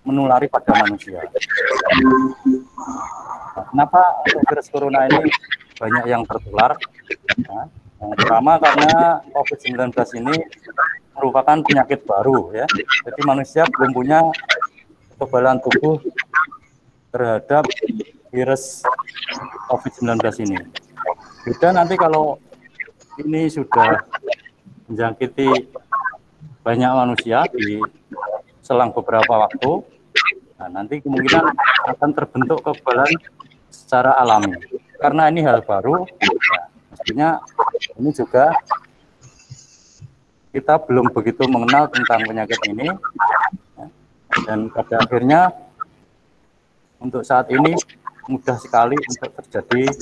menulari pada manusia. Nah, kenapa virus corona ini banyak yang tertular? Nah, yang pertama karena COVID-19 ini merupakan penyakit baru ya. Jadi manusia belum punya kekebalan tubuh terhadap virus COVID-19 ini. Beda nanti kalau ini sudah menjangkiti banyak manusia di selang beberapa waktu, nah nanti kemungkinan akan terbentuk kekebalan secara alami. Karena ini hal baru, ya, mestinya ini juga kita belum begitu mengenal tentang penyakit ini, ya, dan pada akhirnya untuk saat ini mudah sekali untuk terjadi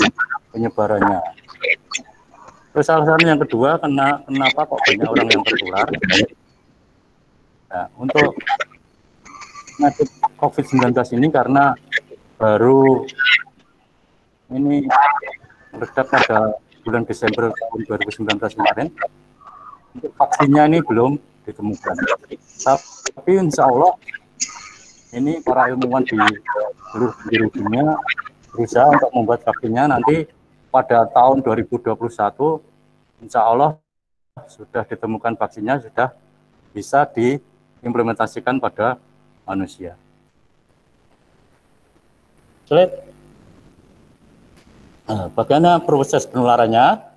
penyebarannya. Terus alasan yang kedua, kenapa kok banyak orang yang tertular? Nah, untuk penyakit COVID-19 ini karena baru ini meledak pada bulan Desember tahun 2019 kemarin, untuk vaksinnya ini belum ditemukan. Tapi insya Allah ini para ilmuwan di seluruh penjuru dunia berusaha untuk membuat vaksinnya nanti pada tahun 2021, insya Allah sudah ditemukan vaksinnya, sudah bisa diimplementasikan pada manusia. Nah, bagaimana proses penularannya?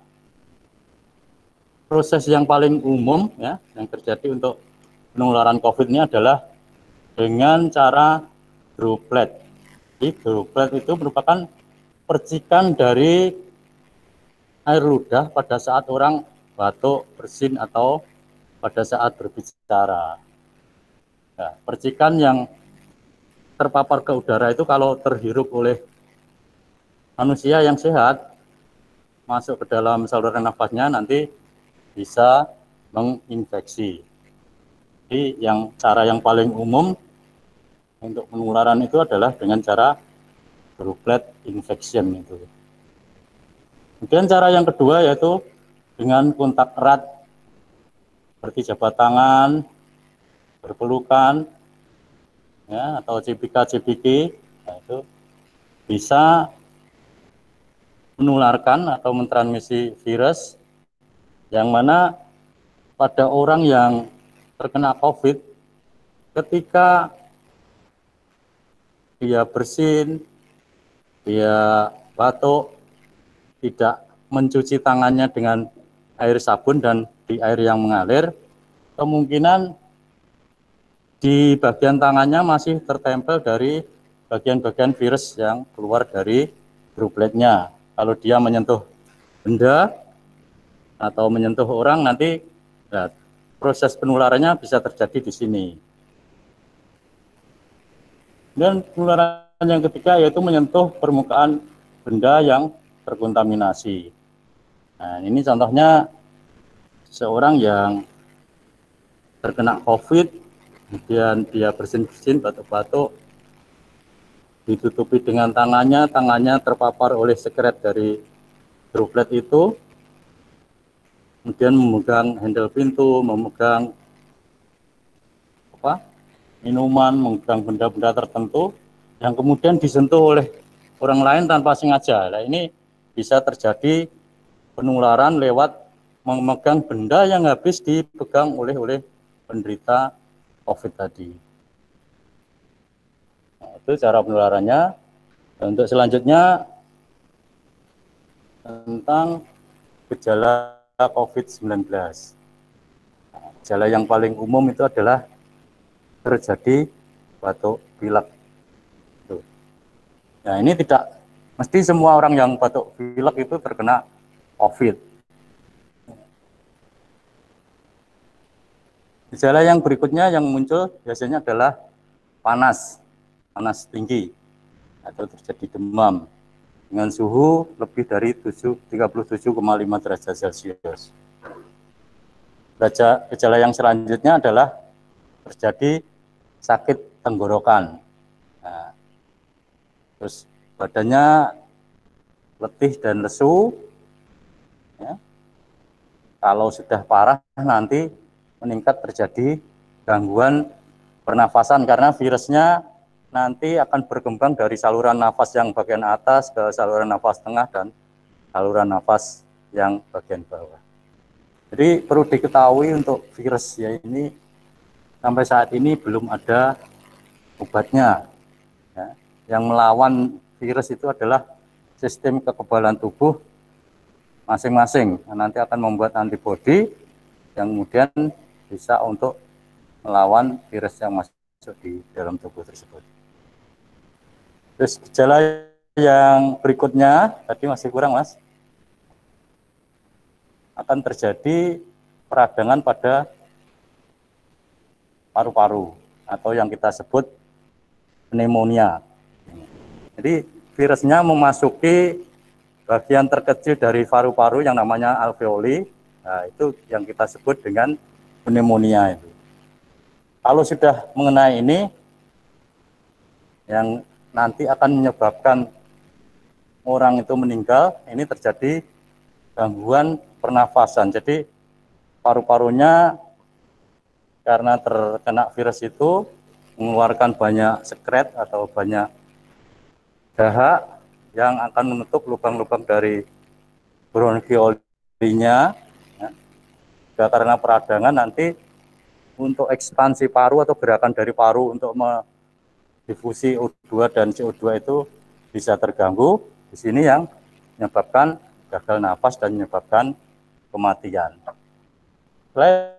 Proses yang paling umum ya yang terjadi untuk penularan COVID ini adalah dengan cara droplet. Jadi droplet itu merupakan percikan dari air ludah pada saat orang batuk, bersin, atau pada saat berbicara. Nah, percikan yang terpapar ke udara itu kalau terhirup oleh manusia yang sehat, masuk ke dalam saluran nafasnya nanti bisa menginfeksi. Jadi cara yang paling umum untuk penularan itu adalah dengan cara droplet infection itu. Kemudian cara yang kedua yaitu dengan kontak erat seperti jabat tangan, berpelukan, ya, atau cipika-cipiki, nah, itu bisa menularkan atau mentransmisi virus yang mana pada orang yang terkena COVID, ketika dia bersin, dia batuk, tidak mencuci tangannya dengan air sabun dan di air yang mengalir, kemungkinan di bagian tangannya masih tertempel dari bagian-bagian virus yang keluar dari dropletnya. Kalau dia menyentuh benda atau menyentuh orang, nanti ya, proses penularannya bisa terjadi di sini. Dan penularan yang ketiga yaitu menyentuh permukaan benda yang terkontaminasi. Nah, ini contohnya seorang yang terkena COVID, kemudian dia bersin-bersin, batuk-batuk, ditutupi dengan tangannya terpapar oleh sekret dari droplet itu, kemudian memegang handle pintu, memegang minuman, memegang benda-benda tertentu yang kemudian disentuh oleh orang lain tanpa sengaja. Nah, ini bisa terjadi penularan lewat memegang benda yang habis dipegang oleh penderita COVID tadi. Nah, itu cara penularannya. Dan untuk selanjutnya tentang gejala COVID-19. Nah, gejala yang paling umum itu adalah terjadi batuk pilek. Nah, ini tidak mesti semua orang yang batuk pilek itu terkena COVID. Gejala yang berikutnya yang muncul biasanya adalah panas tinggi, atau terjadi demam dengan suhu lebih dari 37,5 derajat Celcius. Gejala yang selanjutnya adalah terjadi sakit tenggorokan. Nah, terus badannya letih dan lesu. Ya. Kalau sudah parah nanti meningkat terjadi gangguan pernafasan, karena virusnya nanti akan berkembang dari saluran nafas yang bagian atas ke saluran nafas tengah dan saluran nafas yang bagian bawah. Jadi perlu diketahui untuk virus ya ini sampai saat ini belum ada obatnya. Ya. Yang melawan virus itu adalah sistem kekebalan tubuh masing-masing. Nanti akan membuat antibodi yang kemudian bisa untuk melawan virus yang masuk di dalam tubuh tersebut. Terus gejala yang berikutnya, tadi masih kurang Mas, akan terjadi peradangan pada paru-paru atau yang kita sebut pneumonia. Jadi virusnya memasuki bagian terkecil dari paru-paru yang namanya alveoli. Nah, itu yang kita sebut dengan pneumonia itu. Kalau sudah mengenai ini, yang nanti akan menyebabkan orang itu meninggal, ini terjadi gangguan pernafasan. Jadi paru-parunya karena terkena virus itu mengeluarkan banyak sekret atau banyak dahak yang akan menutup lubang-lubang dari bronkiolinya. Ya, karena peradangan nanti untuk ekspansi paru atau gerakan dari paru untuk difusi O2 dan CO2 itu bisa terganggu. Di sini yang menyebabkan gagal nafas dan menyebabkan kematian. Slide.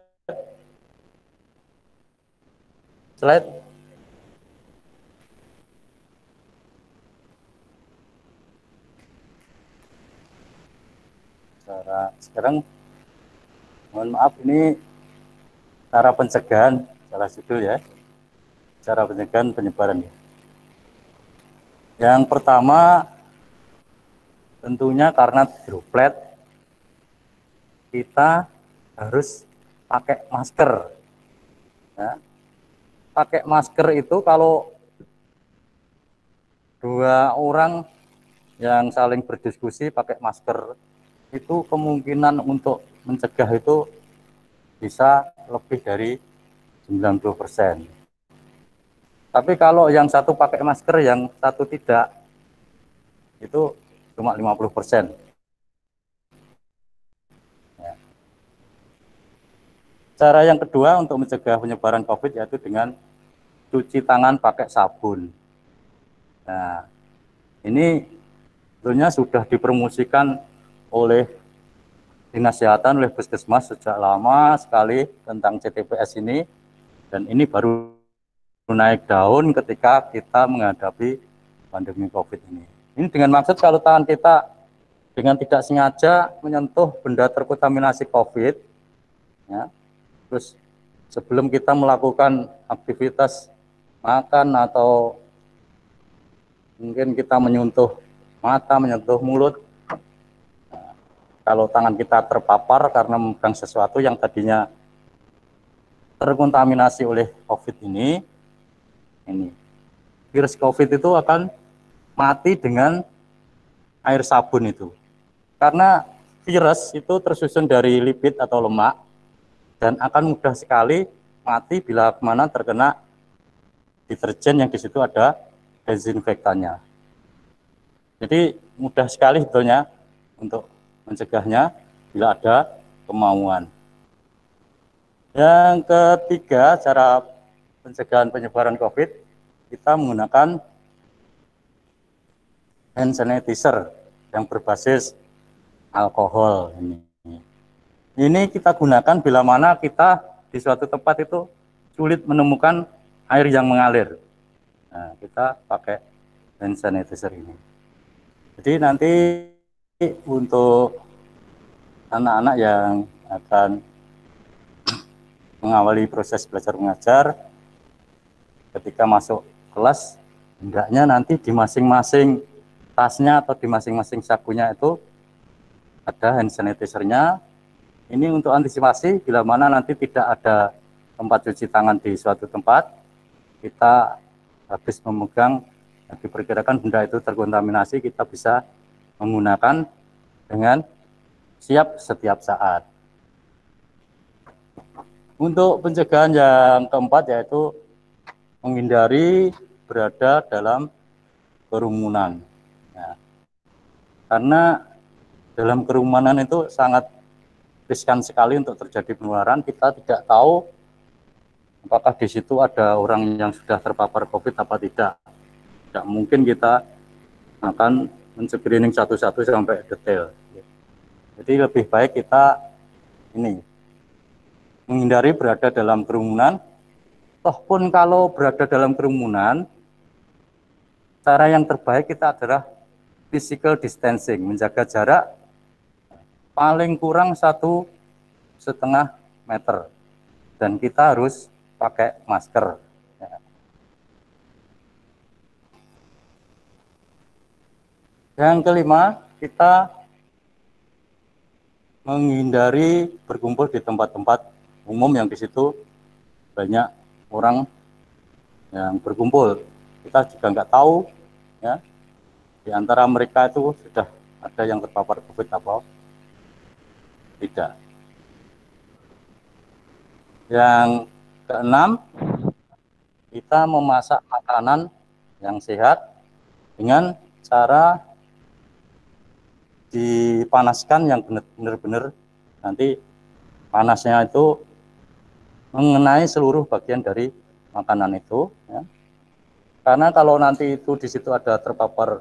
Sekarang mohon maaf, ini cara pencegahan, salah judul ya. Cara pencegahan penyebaran. Yang pertama, tentunya karena droplet, kita harus pakai masker. Ya. Pakai masker itu kalau dua orang yang saling berdiskusi pakai masker, itu kemungkinan untuk mencegah itu bisa lebih dari 90%. Tapi kalau yang satu pakai masker, yang satu tidak, itu cuma 50%. Ya. Cara yang kedua untuk mencegah penyebaran COVID yaitu dengan cuci tangan pakai sabun. Nah, ini tentunya sudah dipromosikan oleh Dinas Kesehatan, oleh Puskesmas sejak lama sekali tentang CTPS ini, dan ini baru naik daun ketika kita menghadapi pandemi COVID ini. Ini dengan maksud kalau tangan kita dengan tidak sengaja menyentuh benda terkontaminasi COVID, ya, terus sebelum kita melakukan aktivitas makan atau mungkin kita menyentuh mata, menyentuh mulut, kalau tangan kita terpapar karena memegang sesuatu yang tadinya terkontaminasi oleh COVID ini virus COVID itu akan mati dengan air sabun itu. Karena virus itu tersusun dari lipid atau lemak dan akan mudah sekali mati bila mana terkena deterjen yang di situ ada desinfektannya. Jadi mudah sekali sebetulnya untuk mencegahnya bila ada kemauan. Yang ketiga, cara pencegahan penyebaran COVID, kita menggunakan hand sanitizer yang berbasis alkohol ini. Ini kita gunakan bila mana kita di suatu tempat itu sulit menemukan air yang mengalir. Nah, kita pakai hand sanitizer ini. Jadi nanti untuk anak-anak yang akan mengawali proses belajar mengajar, ketika masuk kelas, hendaknya nanti di masing-masing tasnya atau di masing-masing sakunya itu ada hand sanitizer-nya. Ini untuk antisipasi bila mana nanti tidak ada tempat cuci tangan di suatu tempat, kita habis memegang, diperkirakan benda itu terkontaminasi, kita bisa menggunakan dengan siap setiap saat. Untuk pencegahan yang keempat yaitu menghindari berada dalam kerumunan. Ya. Karena dalam kerumunan itu sangat riskan sekali untuk terjadi penularan. Kita tidak tahu apakah di situ ada orang yang sudah terpapar COVID apa tidak. Tidak mungkin kita akan men-screening satu-satu sampai detail. Jadi lebih baik kita ini menghindari berada dalam kerumunan. Toh pun kalau berada dalam kerumunan, cara yang terbaik kita adalah physical distancing, menjaga jarak paling kurang 1,5 meter, dan kita harus pakai masker. Yang kelima, kita menghindari berkumpul di tempat-tempat umum yang di situ banyak orang yang berkumpul. Kita juga nggak tahu ya, di antara mereka itu sudah ada yang terpapar COVID atau tidak. Yang keenam, kita memasak makanan yang sehat dengan cara dipanaskan yang benar-benar nanti panasnya itu mengenai seluruh bagian dari makanan itu. Ya. Karena kalau nanti itu di situ ada terpapar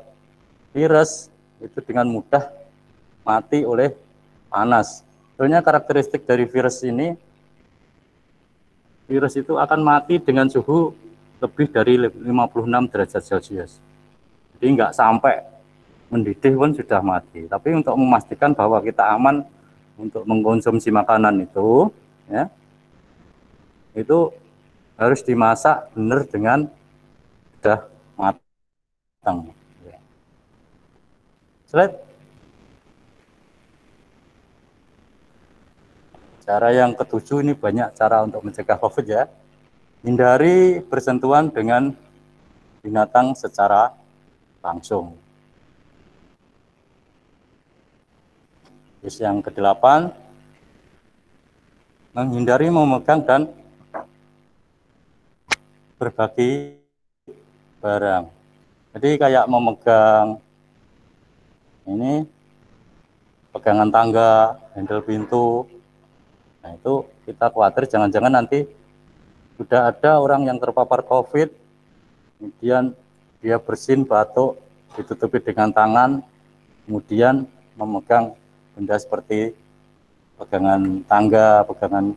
virus, itu dengan mudah mati oleh panas. Sebenarnya karakteristik dari virus ini, virus itu akan mati dengan suhu lebih dari 56 derajat Celcius. Jadi nggak sampai mendidih pun sudah mati. Tapi untuk memastikan bahwa kita aman untuk mengkonsumsi makanan itu, ya, itu harus dimasak benar dengan sudah matang. Slide. Cara yang ketujuh ini banyak cara untuk mencegah COVID ya. Hindari bersentuhan dengan binatang secara langsung. Terus yang kedelapan, menghindari memegang dan berbagi barang. Jadi kayak memegang ini pegangan tangga, handle pintu. Nah itu kita khawatir jangan-jangan nanti sudah ada orang yang terpapar COVID, kemudian dia bersin, batuk, ditutupi dengan tangan, kemudian memegang benda seperti pegangan tangga, pegangan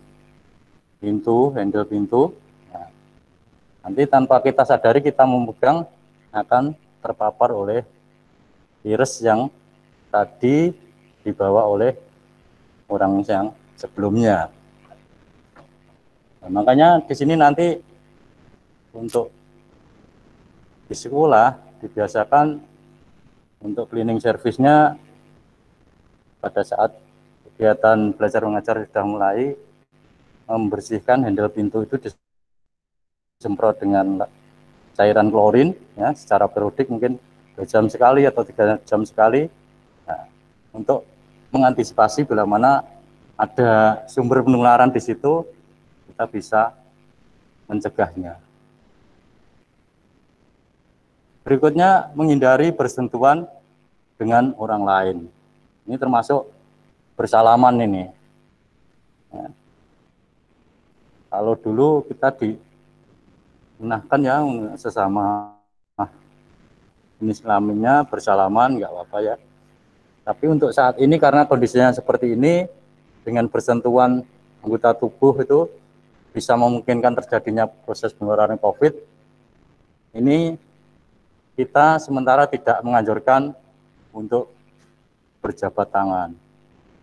pintu, handle pintu. Nah, nanti tanpa kita sadari kita memegang akan terpapar oleh virus yang tadi dibawa oleh orang yang sebelumnya. Nah, makanya di sini nanti untuk di sekolah dibiasakan untuk cleaning service-nya pada saat kegiatan belajar mengajar sudah mulai, membersihkan handle pintu itu disemprot dengan cairan klorin ya, secara periodik mungkin 2 jam sekali atau 3 jam sekali. Nah, untuk mengantisipasi bila mana ada sumber penularan di situ, kita bisa mencegahnya. Berikutnya, menghindari bersentuhan dengan orang lain. Ini termasuk bersalaman ini. Ya. Kalau dulu kita dimenahkan ya sesama jenis kelaminnya bersalaman, nggak apa-apa ya. Tapi untuk saat ini karena kondisinya seperti ini, dengan bersentuhan anggota tubuh itu bisa memungkinkan terjadinya proses penularan COVID. Ini kita sementara tidak menganjurkan untuk berjabat tangan.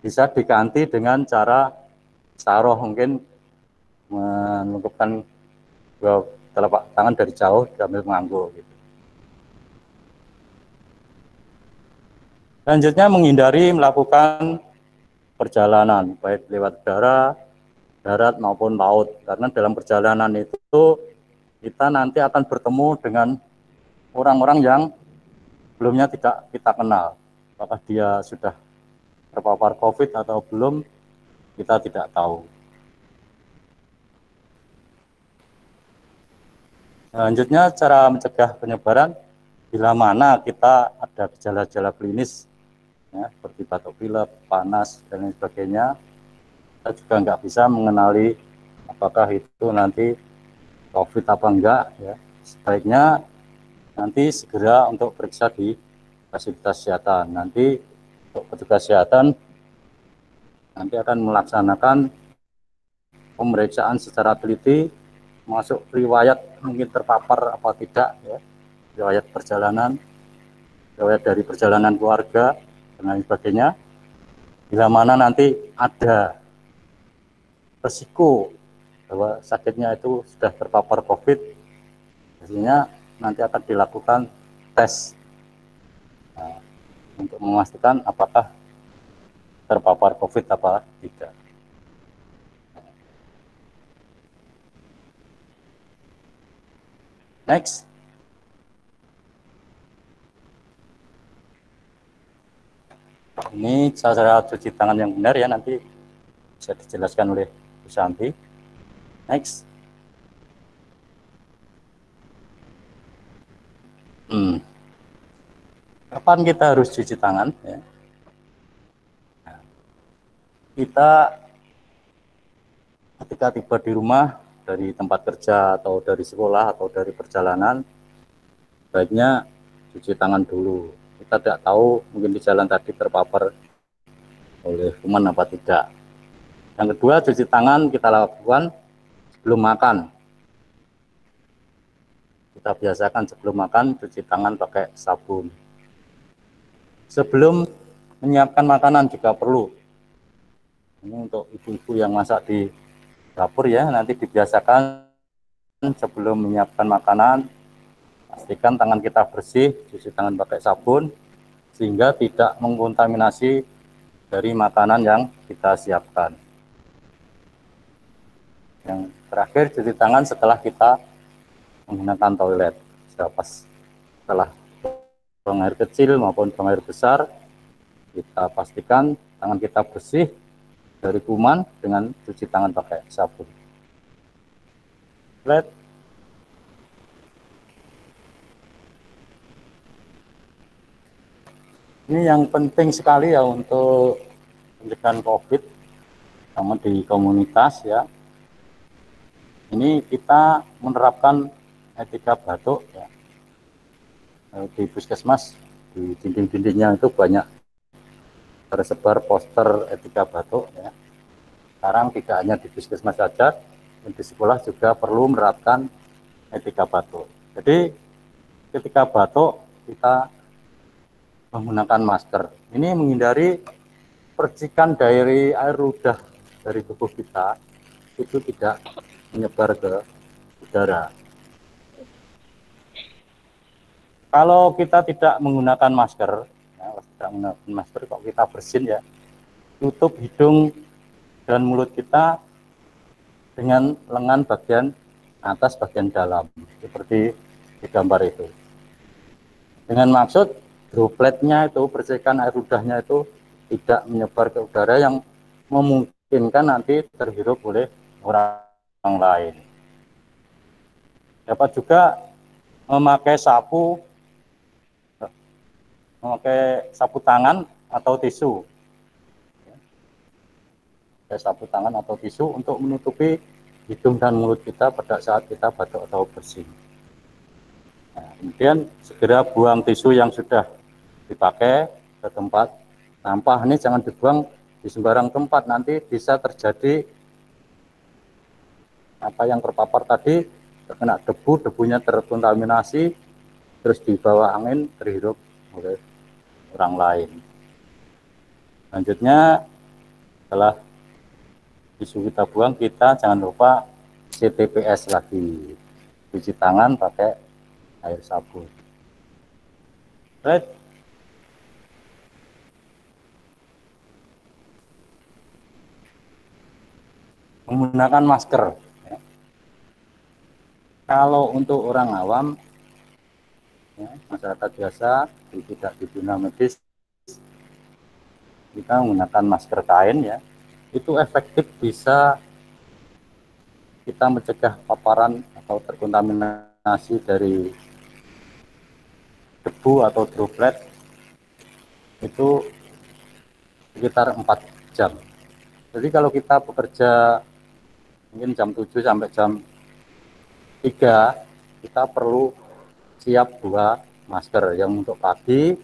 Bisa diganti dengan cara saroh, mungkin menunjukkan telapak tangan dari jauh sambil mengangguk. Gitu. Selanjutnya menghindari melakukan perjalanan baik lewat udara, darat maupun laut, karena dalam perjalanan itu kita nanti akan bertemu dengan orang-orang yang sebelumnya tidak kita kenal. Apakah dia sudah terpapar COVID atau belum, kita tidak tahu. Selanjutnya, cara mencegah penyebaran bila mana kita ada gejala-gejala klinis, ya, seperti batuk pilek, panas, dan lain sebagainya. Kita juga nggak bisa mengenali apakah itu nanti COVID apa enggak. Ya. Sebaiknya nanti segera untuk periksa di fasilitas kesehatan. Nanti untuk petugas kesehatan nanti akan melaksanakan pemeriksaan secara teliti, masuk riwayat mungkin terpapar apa tidak, ya, riwayat perjalanan, riwayat dari perjalanan keluarga, dan lain sebagainya. Bila mana nanti ada resiko bahwa sakitnya itu sudah terpapar COVID, biasanya nanti akan dilakukan tes untuk memastikan apakah terpapar COVID apa tidak. Next. Ini cara cuci tangan yang benar ya, nanti bisa dijelaskan oleh Bu Santi. Next. Kapan kita harus cuci tangan? Ya. Nah, kita ketika tiba di rumah dari tempat kerja atau dari sekolah atau dari perjalanan, baiknya cuci tangan dulu. Kita tidak tahu mungkin di jalan tadi terpapar oleh kuman apa tidak. Yang kedua, cuci tangan kita lakukan sebelum makan. Kita biasakan sebelum makan cuci tangan pakai sabun. Sebelum menyiapkan makanan juga perlu. Ini untuk ibu-ibu yang masak di dapur ya, nanti dibiasakan sebelum menyiapkan makanan, pastikan tangan kita bersih, cuci tangan pakai sabun, sehingga tidak mengkontaminasi dari makanan yang kita siapkan. Yang terakhir, cuci tangan setelah kita menggunakan toilet. Setelah buang air kecil maupun buang air besar, kita pastikan tangan kita bersih dari kuman dengan cuci tangan pakai sabun. Toilet. Ini yang penting sekali ya untuk pencegahan COVID, sama di komunitas ya. Ini kita menerapkan etika batuk ya. Di puskesmas, di dinding-dindingnya itu banyak tersebar poster etika batuk ya. Sekarang tidak hanya di puskesmas saja, di sekolah juga perlu menerapkan etika batuk. Jadi ketika batuk kita menggunakan masker. Ini menghindari percikan dari air ludah dari tubuh kita itu tidak menyebar ke udara. Kalau kita tidak menggunakan masker, ya, tidak menggunakan masker kok kita bersin ya, tutup hidung dan mulut kita dengan lengan bagian atas bagian dalam seperti di gambar itu. Dengan maksud dropletnya itu, percikan air ludahnya itu tidak menyebar ke udara yang memungkinkan nanti terhirup oleh orang lain. Dapat juga memakai sapu tangan atau tisu. Sapu tangan atau tisu untuk menutupi hidung dan mulut kita pada saat kita batuk atau bersin. Nah, kemudian segera buang tisu yang sudah dipakai ke tempat sampah. Ini jangan dibuang di sembarang tempat, nanti bisa terjadi apa yang terpapar tadi, terkena debu, debunya terkontaminasi, terus dibawa angin, terhirup oleh orang lain. Selanjutnya, setelah tisu kita buang, kita jangan lupa CTPS lagi, cuci tangan pakai air sabun. Right. Menggunakan masker. Ya. Kalau untuk orang awam, ya, masyarakat biasa, tidak di dunia medis, kita menggunakan masker kain ya, itu efektif bisa kita mencegah paparan atau terkontaminasi eliminasi dari debu atau droplet itu sekitar 4 jam. Jadi kalau kita bekerja mungkin jam 7 sampai jam 3, kita perlu siap 2 masker, yang untuk pagi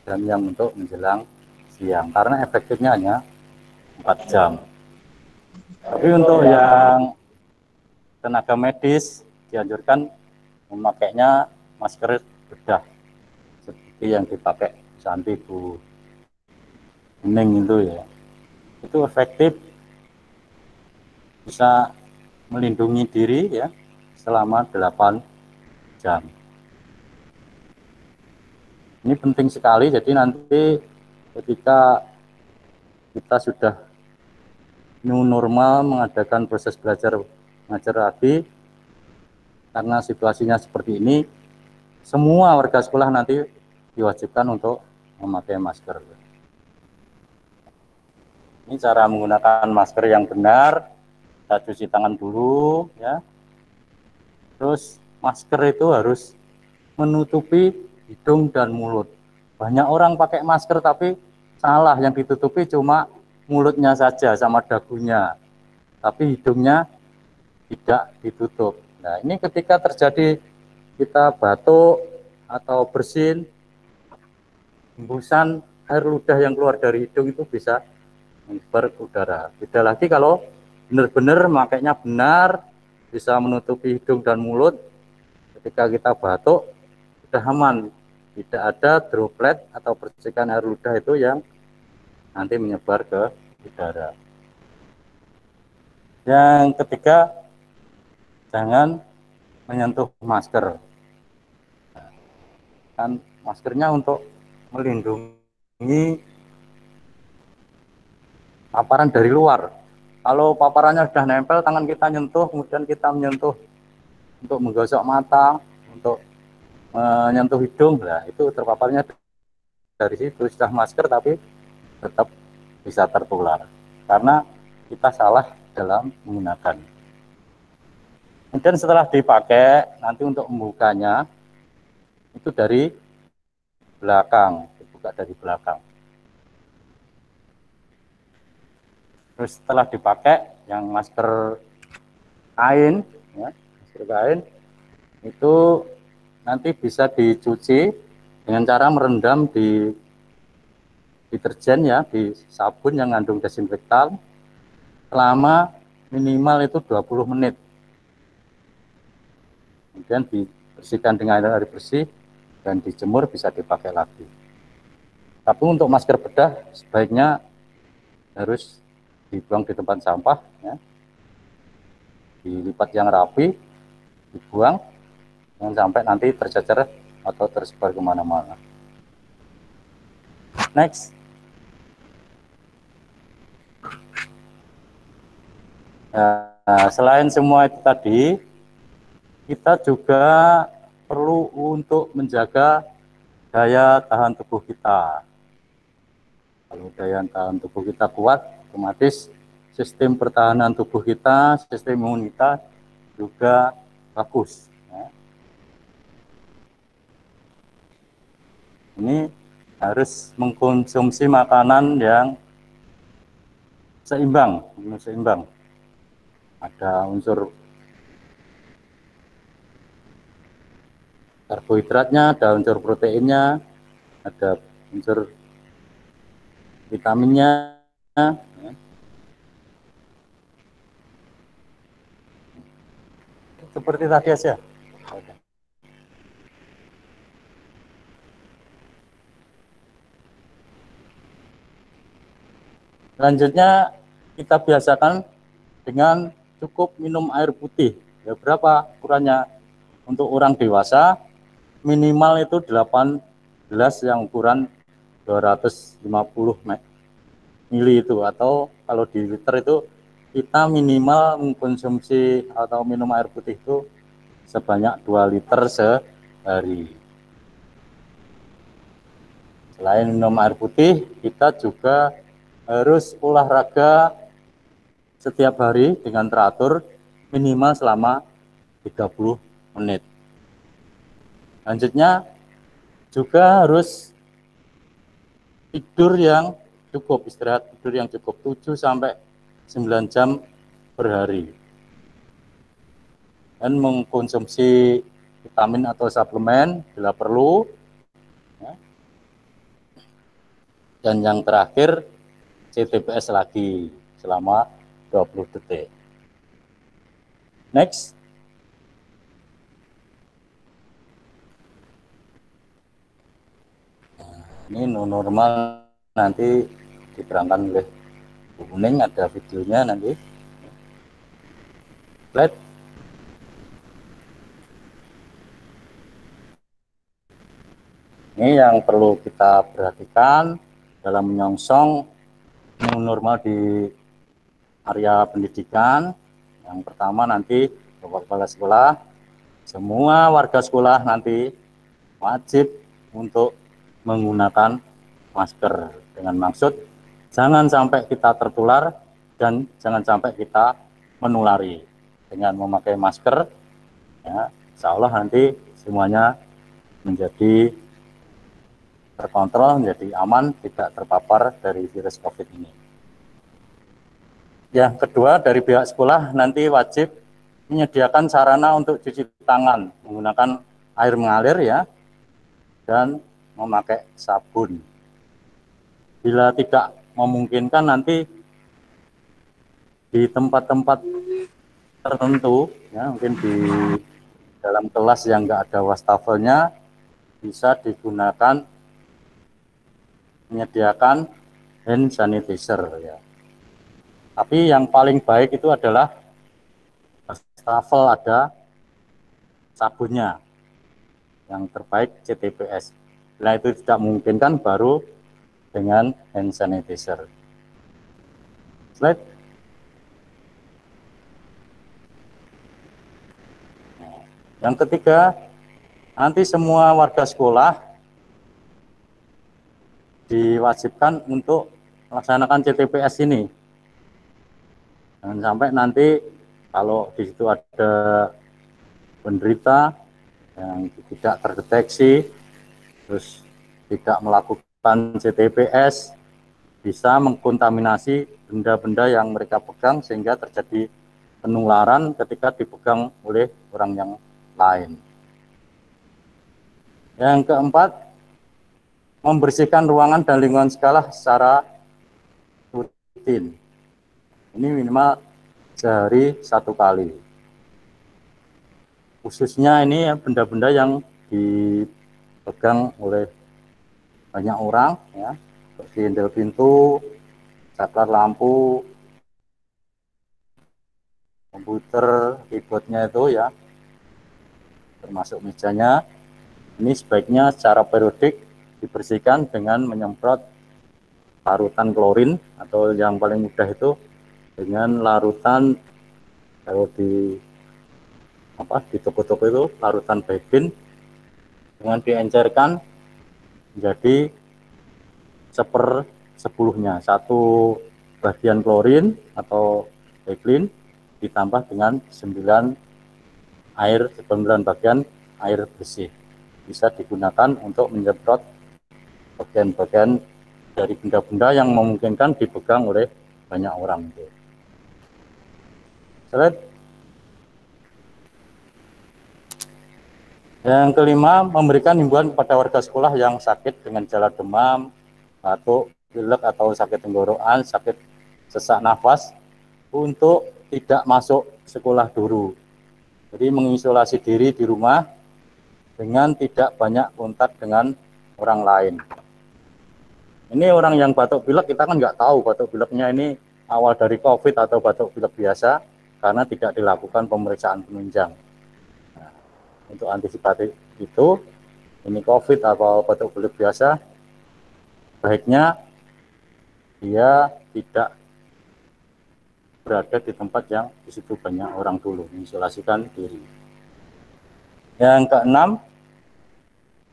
dan yang untuk menjelang siang, karena efektifnya hanya 4 jam. Tapi untuk yang tenaga medis dianjurkan memakainya masker bedah seperti yang dipakai Santi Bu Ning itu ya. Itu efektif, bisa melindungi diri ya selama 8 jam. Ini penting sekali, jadi nanti ketika kita sudah new normal mengadakan proses belajar mengajar lagi, karena situasinya seperti ini, semua warga sekolah nanti diwajibkan untuk memakai masker. Ini cara menggunakan masker yang benar. Kita cuci tangan dulu ya. Terus masker itu harus menutupi hidung dan mulut. Banyak orang pakai masker tapi salah, yang ditutupi cuma mulutnya saja sama dagunya, tapi hidungnya tidak ditutup. Nah, ini ketika terjadi kita batuk atau bersin, hembusan air ludah yang keluar dari hidung itu bisa menyebar ke udara. Beda lagi kalau benar-benar makainya benar, bisa menutupi hidung dan mulut, ketika kita batuk sudah aman, tidak ada droplet atau percikan air ludah itu yang nanti menyebar ke udara. Yang ketiga, jangan menyentuh masker. Kan maskernya untuk melindungi paparan dari luar. Kalau paparannya sudah nempel, tangan kita nyentuh, kemudian kita menyentuh untuk menggosok mata, untuk menyentuh hidung, nah itu terpaparnya dari situ. Sudah masker tapi tetap bisa tertular karena kita salah dalam menggunakan. Kemudian setelah dipakai, nanti untuk membukanya itu dari belakang, dibuka dari belakang. Terus setelah dipakai, yang masker kain, ya, masker kain itu nanti bisa dicuci dengan cara merendam di deterjen ya, di sabun yang mengandung desinfektan selama minimal itu 20 menit. Kemudian dibersihkan dengan air bersih dan dijemur, bisa dipakai lagi. Tapi untuk masker bedah sebaiknya harus dibuang di tempat sampah ya. Dilipat yang rapi, dibuang, jangan sampai nanti tercecer atau tersebar kemana-mana. Next. Nah, selain semua itu tadi, kita juga perlu untuk menjaga daya tahan tubuh kita. Kalau daya tahan tubuh kita kuat, otomatis sistem pertahanan tubuh kita, sistem imun kita juga bagus. Ya. Ini harus mengkonsumsi makanan yang seimbang, Ada unsur karbohidratnya, ada unsur proteinnya, ada unsur vitaminnya. Ya. Seperti tadi aja. Selanjutnya kita biasakan dengan cukup minum air putih. Ya, berapa ukurannya? Untuk orang dewasa minimal itu 8 gelas yang ukuran 250 mili itu, atau kalau di liter itu kita minimal mengkonsumsi atau minum air putih itu sebanyak 2 liter sehari. Selain minum air putih, kita juga harus olahraga setiap hari dengan teratur minimal selama 30 menit. Selanjutnya juga harus tidur yang cukup, istirahat tidur yang cukup 7 sampai 9 jam per hari. Dan mengkonsumsi vitamin atau suplemen bila perlu. Dan yang terakhir CTPS lagi selama 20 detik. Next. Ini normal nanti diterangkan oleh Bu Kuning, ada videonya nanti. Slide. Ini yang perlu kita perhatikan dalam menyongsong new normal di area pendidikan. Yang pertama nanti Bapak Kepala Sekolah, semua warga sekolah nanti wajib untuk menggunakan masker dengan maksud jangan sampai kita tertular dan jangan sampai kita menulari. Dengan memakai masker, ya, insya Allah nanti semuanya menjadi terkontrol, menjadi aman, tidak terpapar dari virus COVID ini. Yang kedua, dari pihak sekolah nanti wajib menyediakan sarana untuk cuci tangan menggunakan air mengalir ya, dan memakai sabun. Bila tidak memungkinkan nanti di tempat-tempat tertentu, ya, mungkin di dalam kelas yang nggak ada wastafelnya, bisa digunakan menyediakan hand sanitizer ya. Tapi yang paling baik itu adalah wastafel ada sabunnya. Yang terbaik CTPS. Bila itu tidak memungkinkan baru dengan hand sanitizer. Slide. Yang ketiga, nanti semua warga sekolah diwajibkan untuk melaksanakan CTPS ini. Jangan sampai nanti kalau di situ ada penderita yang tidak terdeteksi, terus tidak melakukan CTPS, bisa mengkontaminasi benda-benda yang mereka pegang sehingga terjadi penularan ketika dipegang oleh orang yang lain. Yang keempat, membersihkan ruangan dan lingkungan sekolah secara rutin. Ini minimal sehari 1 kali. Khususnya ini benda-benda yang dipegang oleh banyak orang, ya, seperti handle pintu, saklar lampu, komputer, keyboardnya itu ya, termasuk mejanya. Ini sebaiknya secara periodik dibersihkan dengan menyemprot larutan klorin atau yang paling mudah itu dengan larutan kalau di toko-toko itu larutan Baygon dengan diencerkan menjadi 1/10-nya, 1 bagian klorin atau Baygon ditambah dengan 9 bagian air bersih, bisa digunakan untuk menyemprot bagian-bagian dari benda-benda yang memungkinkan dipegang oleh banyak orang. Slide. Yang kelima, memberikan himbauan kepada warga sekolah yang sakit dengan gejala demam, batuk, pilek atau sakit tenggorokan, sakit sesak nafas untuk tidak masuk sekolah dulu. Jadi mengisolasi diri di rumah dengan tidak banyak kontak dengan orang lain. Ini orang yang batuk pilek, kita kan nggak tahu batuk pileknya ini awal dari COVID atau batuk pilek biasa karena tidak dilakukan pemeriksaan penunjang. Nah, untuk antisipasi itu, ini COVID atau batuk pilek biasa, baiknya dia tidak berada di tempat yang di situ banyak orang dulu, mengisolasikan diri. Yang keenam,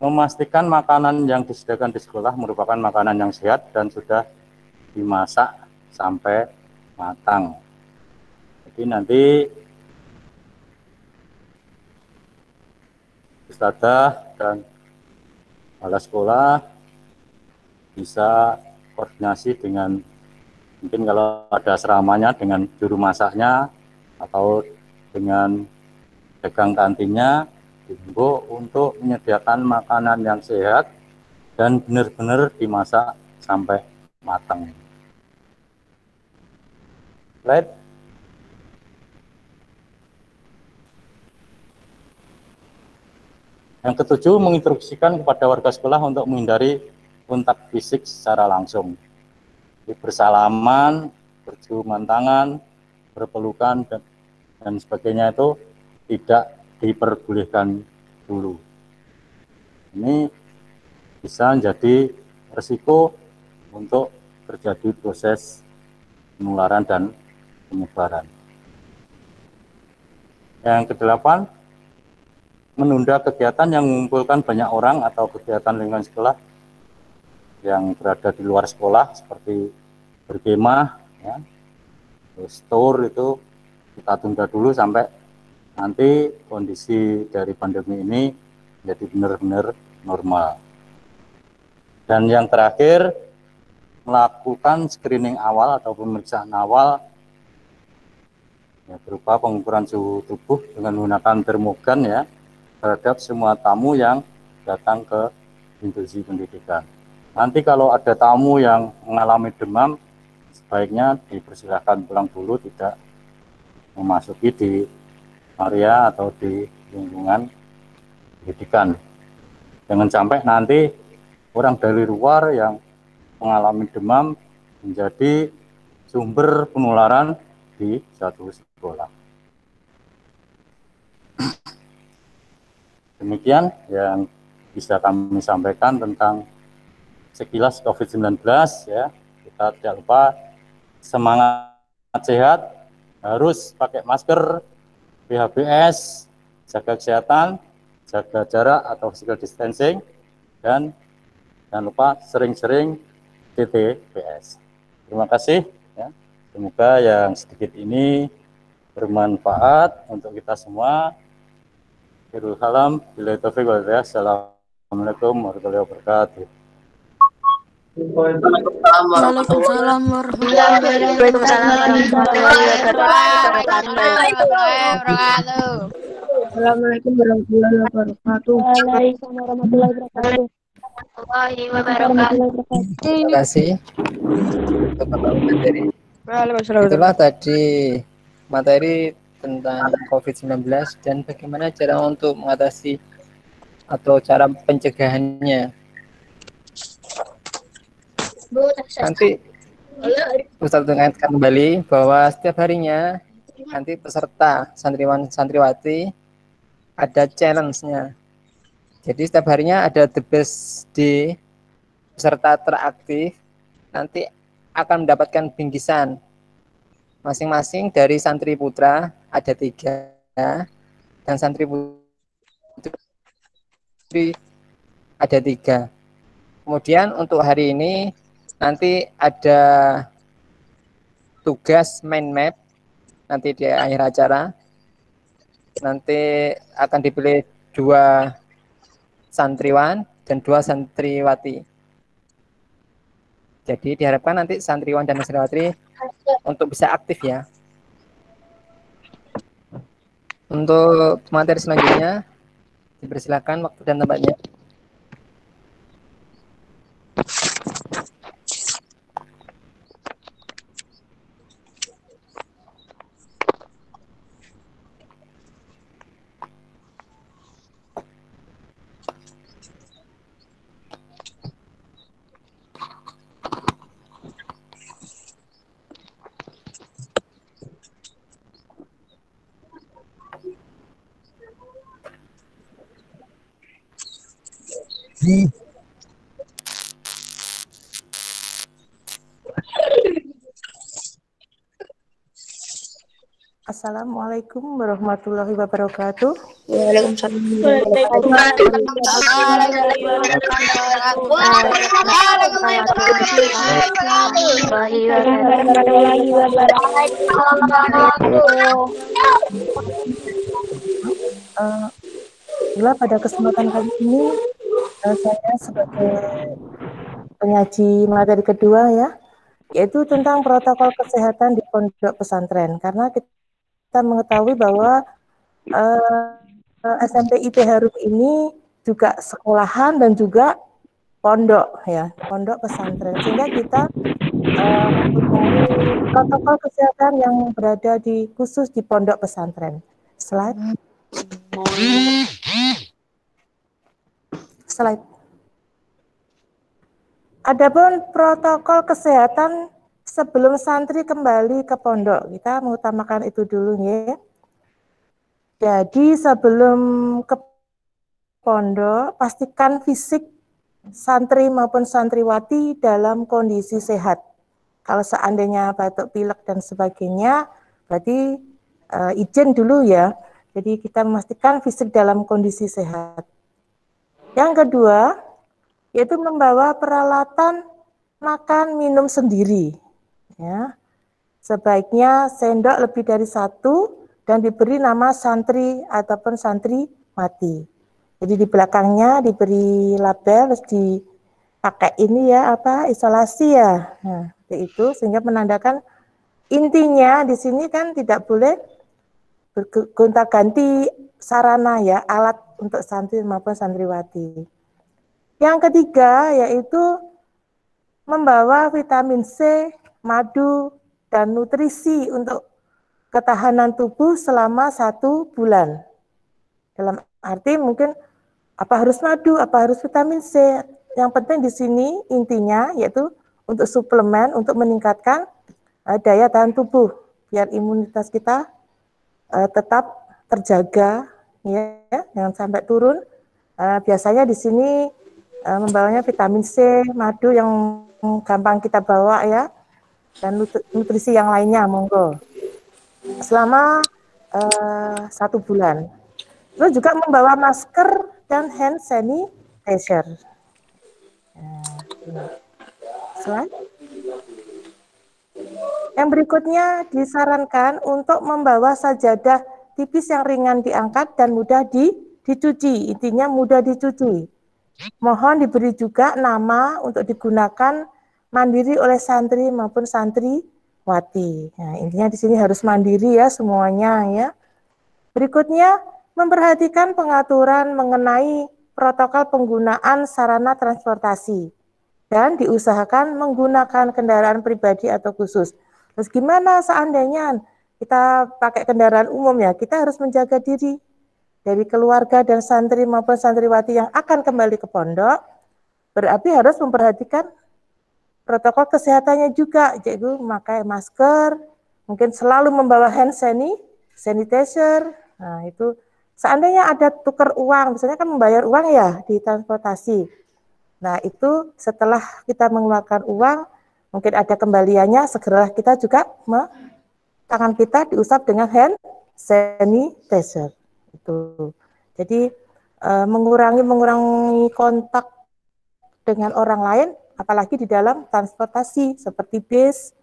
memastikan makanan yang disediakan di sekolah merupakan makanan yang sehat dan sudah dimasak sampai matang. Jadi nanti Ustadzah dan kepala sekolah bisa koordinasi dengan, mungkin kalau ada asramanya, dengan juru masaknya atau dengan pedagang kantinnya, dihimbau untuk menyediakan makanan yang sehat dan benar-benar dimasak sampai matang. Slide. Yang ketujuh, menginstruksikan kepada warga sekolah untuk menghindari kontak fisik secara langsung. Bersalaman, berciuman tangan, berpelukan, dan sebagainya itu tidak diperbolehkan dulu. Ini bisa menjadi risiko untuk terjadi proses penularan dan penyebaran. Yang kedelapan, menunda kegiatan yang mengumpulkan banyak orang atau kegiatan lingkungan sekolah yang berada di luar sekolah seperti berkemah, ya, tour itu kita tunda dulu sampai nanti kondisi dari pandemi ini menjadi benar-benar normal. Dan yang terakhir, melakukan screening awal atau pemeriksaan awal ya, berupa pengukuran suhu tubuh dengan menggunakan termogan ya, terhadap semua tamu yang datang ke institusi pendidikan. Nanti kalau ada tamu yang mengalami demam, sebaiknya dipersilakan pulang dulu, tidak memasuki di area atau di lingkungan pendidikan. Jangan sampai nanti orang dari luar yang mengalami demam menjadi sumber penularan di satu sekolah. Demikian yang bisa kami sampaikan tentang sekilas COVID-19 ya. Kita tidak lupa semangat sehat, harus pakai masker, PHBS, jaga kesehatan, jaga jarak atau physical distancing, dan jangan lupa sering-sering TTPS. Terima kasih ya. Semoga yang sedikit ini bermanfaat untuk kita semua. Assalamualaikum warahmatullahi wabarakatuh. Waalaikumsalam warahmatullahi wabarakatuh. Assalamualaikum warahmatullahi wabarakatuh. Waalaikumsalam warahmatullahi wabarakatuh. Terima kasih untuk Bapak materi. Itulah tadi materi tentang COVID-19 dan bagaimana cara untuk mengatasi atau cara pencegahannya. Nanti Ustadz ingatkan kembali bahwa setiap harinya nanti peserta santriwan santriwati ada challenge-nya. Jadi setiap harinya ada the best day, peserta teraktif nanti akan mendapatkan bingkisan masing-masing dari santri putra ada 3 dan santri putri ada 3. Kemudian untuk hari ini nanti ada tugas mind map nanti di akhir acara. Nanti akan dipilih 2 santriwan dan 2 santriwati. Jadi diharapkan nanti santriwan dan santriwati untuk bisa aktif ya. Untuk materi selanjutnya dipersilakan waktu dan tempatnya. Assalamualaikum warahmatullahi wabarakatuh. Waalaikumsalam warahmatullahi wabarakatuh. Itulah pada kesempatan kali ini saya sebagai penyaji materi kedua ya, yaitu tentang protokol kesehatan di pondok pesantren. Karena kita mengetahui bahwa SMP IP Harum ini juga sekolahan dan juga pondok ya, pondok pesantren. Sehingga kita mempunyai protokol kesehatan yang berada di khusus di pondok pesantren. Slide. Slide. Adapun protokol kesehatan sebelum santri kembali ke pondok, kita mengutamakan itu dulu ya. Jadi sebelum ke pondok, pastikan fisik santri maupun santriwati dalam kondisi sehat. Kalau seandainya batuk pilek dan sebagainya, berarti izin dulu ya. Jadi kita memastikan fisik dalam kondisi sehat. Yang kedua, yaitu membawa peralatan makan minum sendiri. Ya. Sebaiknya sendok lebih dari satu dan diberi nama santri ataupun santri mati. Jadi di belakangnya diberi label, terus dipakai ini ya apa isolasi ya. Nah, itu sehingga menandakan intinya di sini kan tidak boleh bergonta-ganti sarana ya, alat untuk santri maupun santriwati. Yang ketiga yaitu membawa vitamin C, madu, dan nutrisi untuk ketahanan tubuh selama 1 bulan. Dalam arti mungkin apa harus madu, apa harus vitamin C. Yang penting di sini intinya yaitu untuk suplemen untuk meningkatkan daya tahan tubuh biar imunitas kita tetap terjaga ya, jangan sampai turun. Biasanya di sini membawanya vitamin C, madu yang gampang kita bawa ya, dan nutrisi yang lainnya monggo selama 1 bulan. Terus juga membawa masker dan hand sanitizer. Slide. Yang berikutnya disarankan untuk membawa sajadah tipis yang ringan diangkat dan mudah dicuci. Intinya mudah dicuci. Mohon diberi juga nama untuk digunakan mandiri oleh santri maupun santriwati. Nah, intinya di sini harus mandiri ya semuanya ya. Berikutnya memperhatikan pengaturan mengenai protokol penggunaan sarana transportasi dan diusahakan menggunakan kendaraan pribadi atau khusus. Terus gimana seandainya kita pakai kendaraan umum ya, kita harus menjaga diri dari keluarga dan santri maupun santriwati yang akan kembali ke pondok, berarti harus memperhatikan protokol kesehatannya juga, yaitu memakai masker, mungkin selalu membawa hand sanitizer. Nah, itu seandainya ada tukar uang, misalnya kan membayar uang ya di transportasi. Nah, itu setelah kita mengeluarkan uang, mungkin ada kembaliannya, segera kita juga tangan kita diusap dengan hand sanitizer. Itu. Jadi mengurangi kontak dengan orang lain, apalagi di dalam transportasi seperti bis,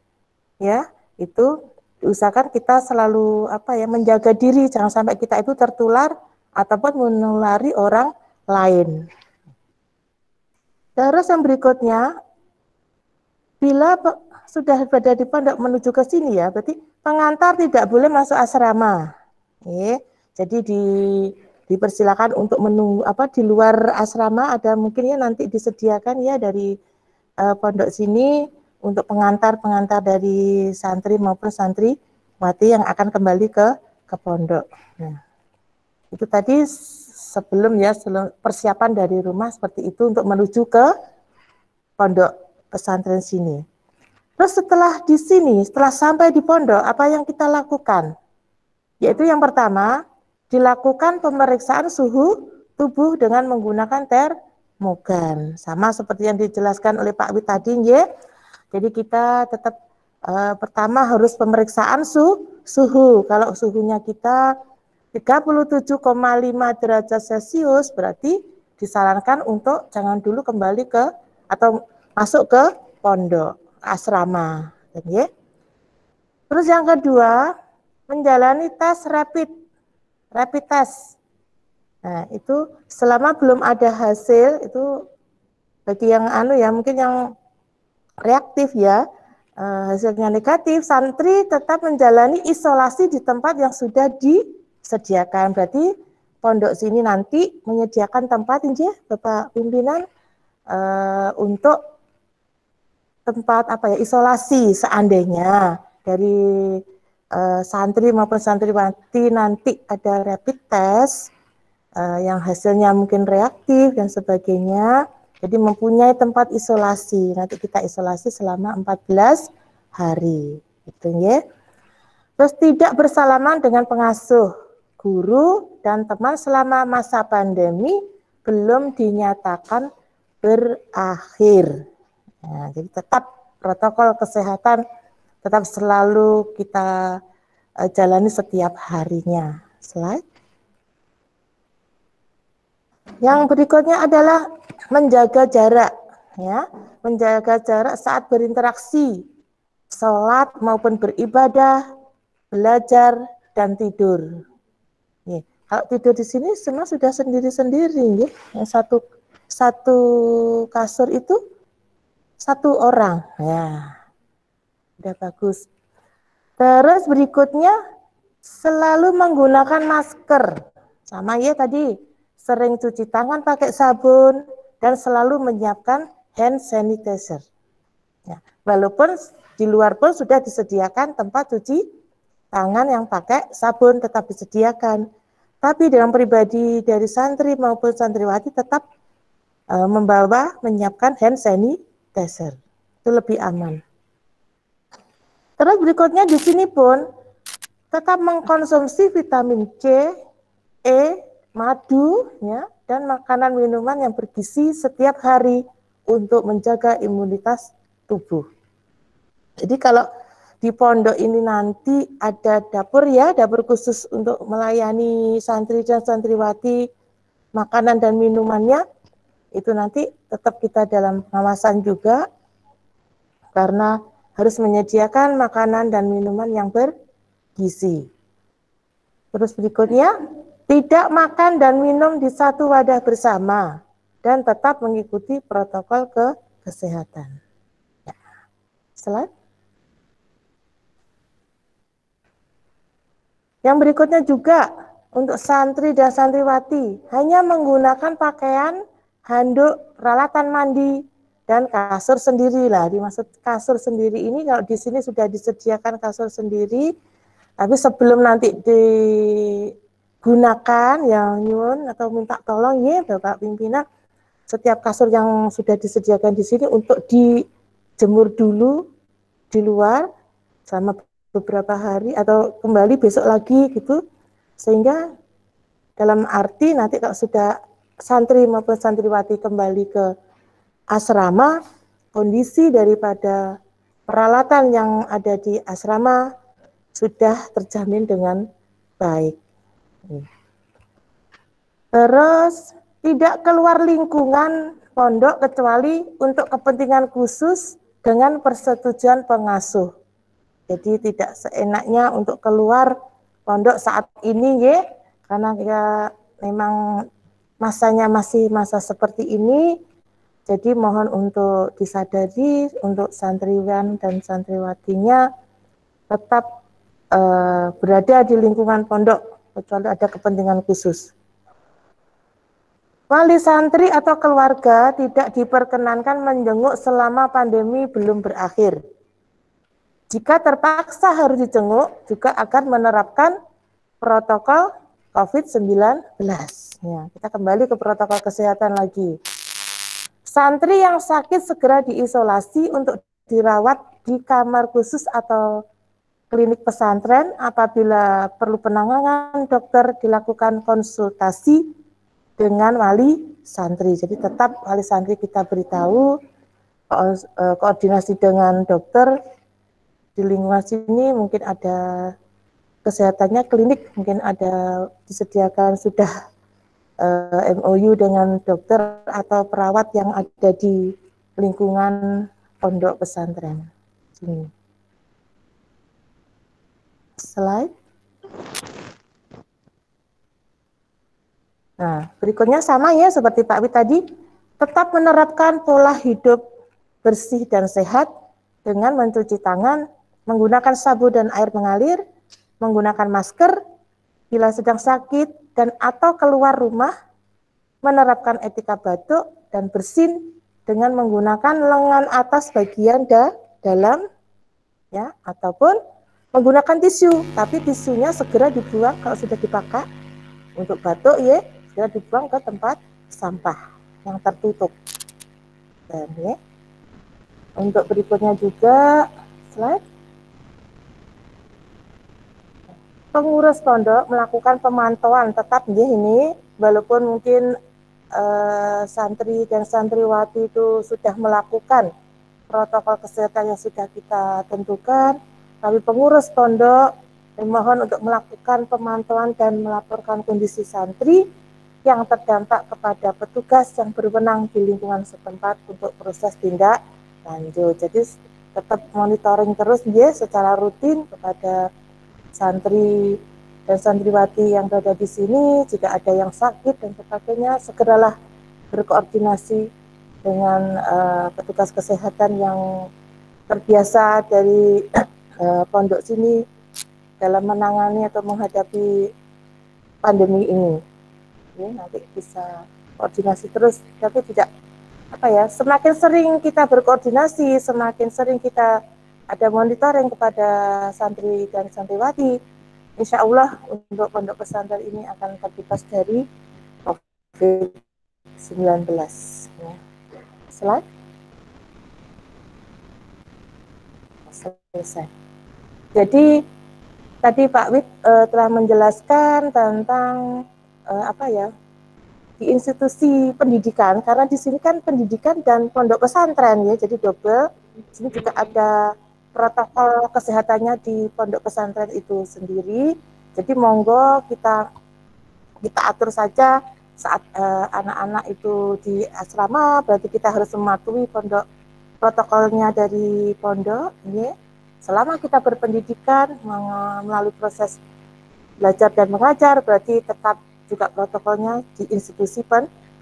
ya itu diusahakan kita selalu menjaga diri, jangan sampai kita itu tertular ataupun menulari orang lain. Terus yang berikutnya, bila sudah berada di pondok menuju ke sini ya, berarti pengantar tidak boleh masuk asrama. Jadi dipersilakan untuk menunggu di luar asrama, ada mungkin ya nanti disediakan ya dari pondok sini untuk pengantar dari santri maupun santriwati yang akan kembali ke pondok. Nah, itu tadi sebelum persiapan dari rumah seperti itu untuk menuju ke pondok pesantren sini. Terus setelah sampai di pondok, apa yang kita lakukan? Yaitu yang pertama, dilakukan pemeriksaan suhu tubuh dengan menggunakan termogan. Sama seperti yang dijelaskan oleh Pak Wi tadi, ya. Jadi kita tetap pertama harus pemeriksaan suhu. Kalau suhunya kita 37,5 derajat Celcius, berarti disarankan untuk jangan dulu kembali atau masuk ke pondok asrama. Ya. Terus yang kedua, menjalani tes rapid test. Nah, itu selama belum ada hasil, itu bagi yang ya mungkin yang reaktif ya, hasilnya negatif, santri tetap menjalani isolasi di tempat yang sudah disediakan. Berarti pondok sini nanti menyediakan tempat ini Bapak pimpinan untuk tempat isolasi seandainya dari santri maupun santriwati nanti ada rapid test yang hasilnya mungkin reaktif dan sebagainya. Jadi mempunyai tempat isolasi. Nanti kita isolasi selama 14 hari. Gitu ya. Terus tidak bersalaman dengan pengasuh, guru, dan teman selama masa pandemi belum dinyatakan berakhir. Nah, jadi tetap protokol kesehatan tetap selalu kita jalani setiap harinya. Slide. Yang berikutnya adalah menjaga jarak, ya, menjaga jarak saat berinteraksi, sholat maupun beribadah, belajar dan tidur. Nih, kalau tidur di sini semua sudah sendiri-sendiri, ya. Yang satu kasur itu satu orang, ya, udah bagus. Terus berikutnya selalu menggunakan masker, sama ya tadi. Sering cuci tangan pakai sabun, dan selalu menyiapkan hand sanitizer. Ya, walaupun di luar pun sudah disediakan tempat cuci tangan yang pakai sabun tetap disediakan. Tapi dalam pribadi dari santri maupun santriwati tetap menyiapkan hand sanitizer. Itu lebih aman. Terus berikutnya di sini pun tetap mengkonsumsi vitamin C, E, madu, ya, dan makanan minuman yang bergizi setiap hari untuk menjaga imunitas tubuh. Jadi kalau di pondok ini nanti ada dapur ya, dapur khusus untuk melayani santri dan santriwati, makanan dan minumannya, itu nanti tetap kita dalam pengawasan juga, karena harus menyediakan makanan dan minuman yang bergizi. Terus berikutnya, tidak makan dan minum di satu wadah bersama dan tetap mengikuti protokol kesehatan. Ya. Slide. Yang berikutnya juga untuk santri dan santriwati hanya menggunakan pakaian, handuk, peralatan mandi, dan kasur sendiri lah. Dimaksud kasur sendiri ini kalau di sini sudah disediakan kasur sendiri, tapi sebelum nanti digunakan yang nyun atau minta tolong ya Bapak pimpinan, setiap kasur yang sudah disediakan di sini untuk dijemur dulu di luar selama beberapa hari atau kembali besok lagi gitu, sehingga dalam arti nanti kalau sudah santri maupun santriwati kembali ke asrama, kondisi daripada peralatan yang ada di asrama sudah terjamin dengan baik. Terus tidak keluar lingkungan pondok kecuali untuk kepentingan khusus dengan persetujuan pengasuh. Jadi tidak seenaknya untuk keluar pondok saat ini ya, karena ya memang masanya masih masa seperti ini. Jadi mohon untuk disadari untuk santriwan dan santriwatinya tetap berada di lingkungan pondok kecuali ada kepentingan khusus. Wali santri atau keluarga tidak diperkenankan menjenguk selama pandemi belum berakhir. Jika terpaksa harus dijenguk, juga akan menerapkan protokol COVID-19. Ya, kita kembali ke protokol kesehatan lagi. Santri yang sakit segera diisolasi untuk dirawat di kamar khusus atau klinik pesantren. Apabila perlu penanganan, dokter dilakukan konsultasi dengan wali santri. Jadi tetap wali santri kita beritahu, koordinasi dengan dokter di lingkungan sini mungkin ada kesehatannya klinik, mungkin ada disediakan sudah MOU dengan dokter atau perawat yang ada di lingkungan pondok pesantren. Sini. Slide. Nah, berikutnya sama ya seperti Pak Wid tadi, tetap menerapkan pola hidup bersih dan sehat dengan mencuci tangan, menggunakan sabun dan air mengalir, menggunakan masker bila sedang sakit dan atau keluar rumah, menerapkan etika batuk dan bersin dengan menggunakan lengan atas bagian dalam ya, ataupun menggunakan tisu, tapi tisunya segera dibuang kalau sudah dipakai. Untuk batuk ya, segera dibuang ke tempat sampah yang tertutup. Dan ya, untuk berikutnya juga slide. Pengurus pondok melakukan pemantauan tetap ya ini, walaupun mungkin santri dan santriwati itu sudah melakukan protokol kesehatan yang sudah kita tentukan, tapi pengurus pondok dimohon untuk melakukan pemantauan dan melaporkan kondisi santri yang terdampak kepada petugas yang berwenang di lingkungan setempat untuk proses tindak lanjut. Jadi tetap monitoring terus ya secara rutin kepada santri dan santriwati yang berada di sini. Jika ada yang sakit dan sebagainya, segeralah berkoordinasi dengan petugas kesehatan yang terbiasa dari pondok sini dalam menangani atau menghadapi pandemi ini. Ya, nanti bisa koordinasi terus, tapi tidak semakin sering kita berkoordinasi, semakin sering kita ada monitoring kepada santri dan santriwati, insya Allah untuk pondok pesantren ini akan terbebas dari COVID-19. Ya. Slide. Selesai. Jadi tadi Pak Wid telah menjelaskan tentang di institusi pendidikan, karena di sini kan pendidikan dan pondok pesantren ya, jadi double. Di sini juga ada protokol kesehatannya di pondok pesantren itu sendiri. Jadi monggo kita atur saja saat anak-anak itu di asrama, berarti kita harus mematuhi pondok protokolnya dari pondok. Ya. Selama kita berpendidikan melalui proses belajar dan mengajar, berarti tetap juga protokolnya di institusi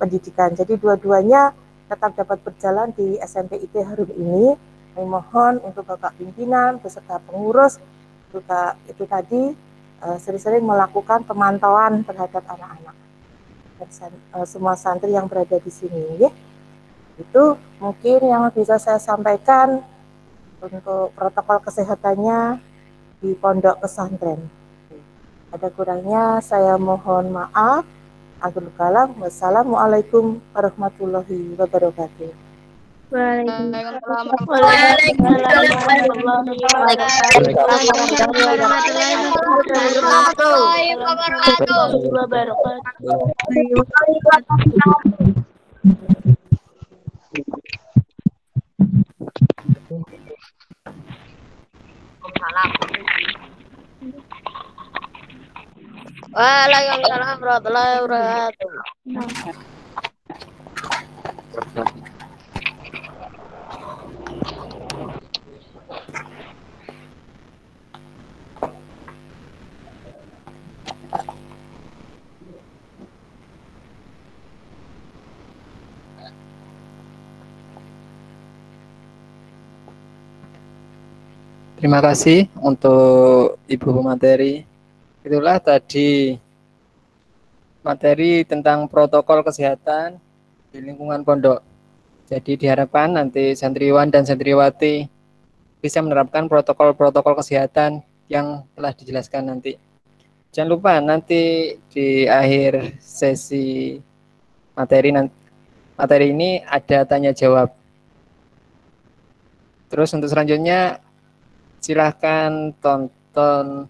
pendidikan. Jadi dua-duanya tetap dapat berjalan di SMP IT Harum ini. Kami mohon untuk Bapak Pimpinan beserta pengurus juga itu tadi sering-sering melakukan pemantauan terhadap anak-anak dan semua santri yang berada di sini. Ya. Itu mungkin yang bisa saya sampaikan untuk protokol kesehatannya di pondok pesantren. Ada kurangnya saya mohon maaf. Akhirul kalam. Wassalamualaikum warahmatullahi wabarakatuh. Waalaikumsalam warahmatullahi wabarakatuh. Terima kasih untuk Ibu pemateri. Itulah tadi materi tentang protokol kesehatan di lingkungan pondok. Jadi diharapkan nanti santriwan dan santriwati bisa menerapkan protokol-protokol kesehatan yang telah dijelaskan nanti. Jangan lupa nanti di akhir sesi materi ini ada tanya jawab. Terus untuk selanjutnya silahkan tonton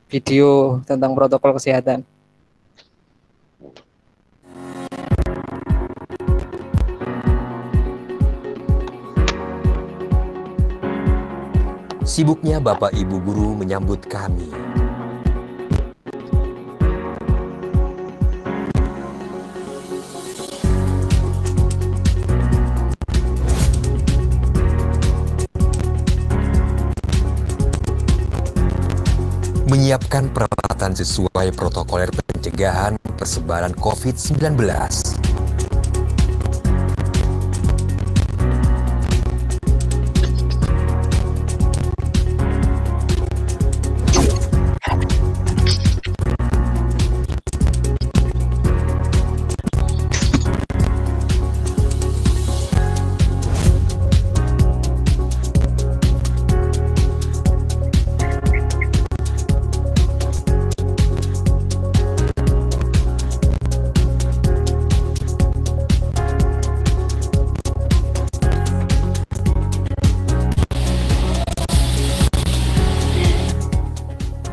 video tentang protokol kesehatan. Sibuknya Bapak Ibu Guru menyambut kami. Menyiapkan peralatan sesuai protokoler pencegahan persebaran COVID-19.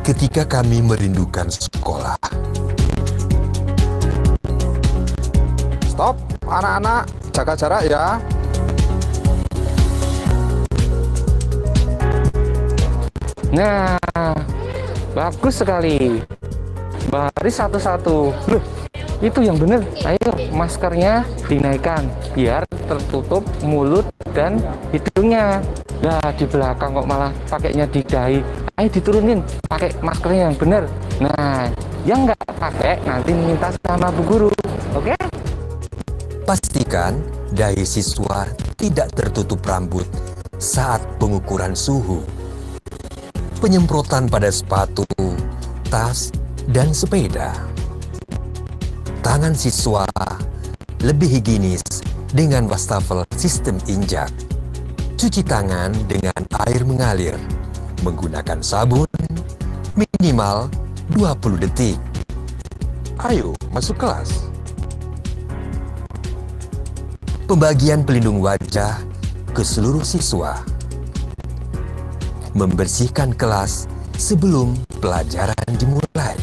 Ketika kami merindukan sekolah. Stop, anak-anak, jaga jarak ya. Nah, bagus sekali. Baris satu-satu. Loh, itu yang benar. Ayo, maskernya dinaikkan biar tertutup mulut dan hidungnya. Nah, di belakang kok malah pakainya di dahi. Ayo diturunin, pakai maskernya yang benar. Nah, yang nggak pakai nanti minta sama Bu Guru. Oke? Pastikan dahi siswa tidak tertutup rambut saat pengukuran suhu. Penyemprotan pada sepatu, tas, dan sepeda. Tangan siswa lebih higienis dengan wastafel sistem injak. Cuci tangan dengan air mengalir. Menggunakan sabun minimal 20 detik. Ayo, masuk kelas. Pembagian pelindung wajah ke seluruh siswa. Membersihkan kelas sebelum pelajaran dimulai.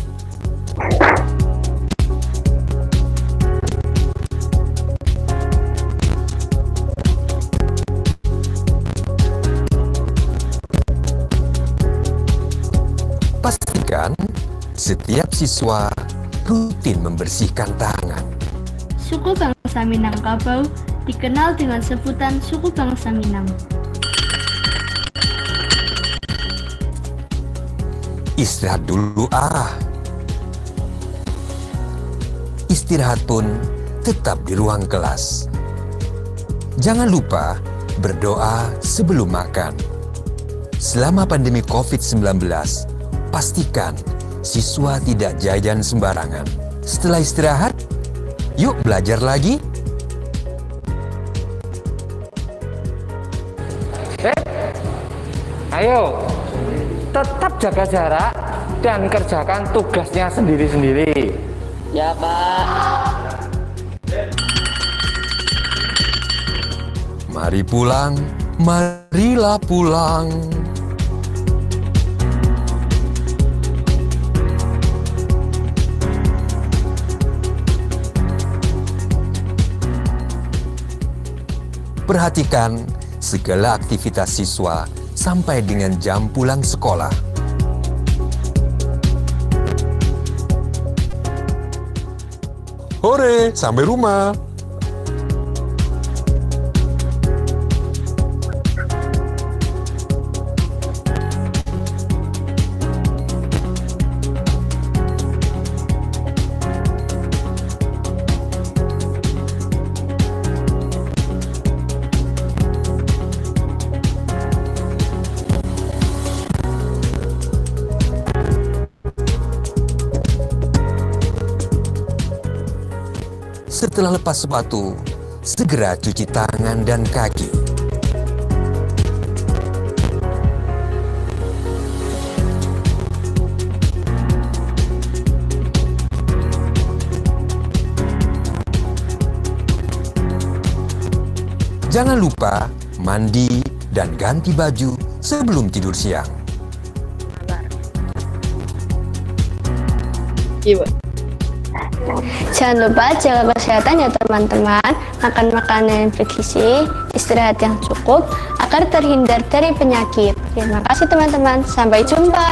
Pastikan setiap siswa rutin membersihkan tangan. Suku bangsa Minangkabau dikenal dengan sebutan suku bangsa Minang. Istirahat dulu Istirahat pun tetap di ruang kelas. Jangan lupa berdoa sebelum makan. Selama pandemi COVID-19, pastikan siswa tidak jajan sembarangan. Setelah istirahat, yuk belajar lagi. Ayo, tetap jaga jarak dan kerjakan tugasnya sendiri-sendiri. Ya, Pak. Mari pulang, marilah pulang. Perhatikan segala aktivitas siswa sampai dengan jam pulang sekolah. Hore, sampai rumah. Setelah lepas sepatu, segera cuci tangan dan kaki. Jangan lupa mandi dan ganti baju sebelum tidur siang. Iya. Jangan lupa jaga kesehatan ya teman-teman, makan makanan yang bergizi, istirahat yang cukup agar terhindar dari penyakit. Terima kasih teman-teman, sampai jumpa.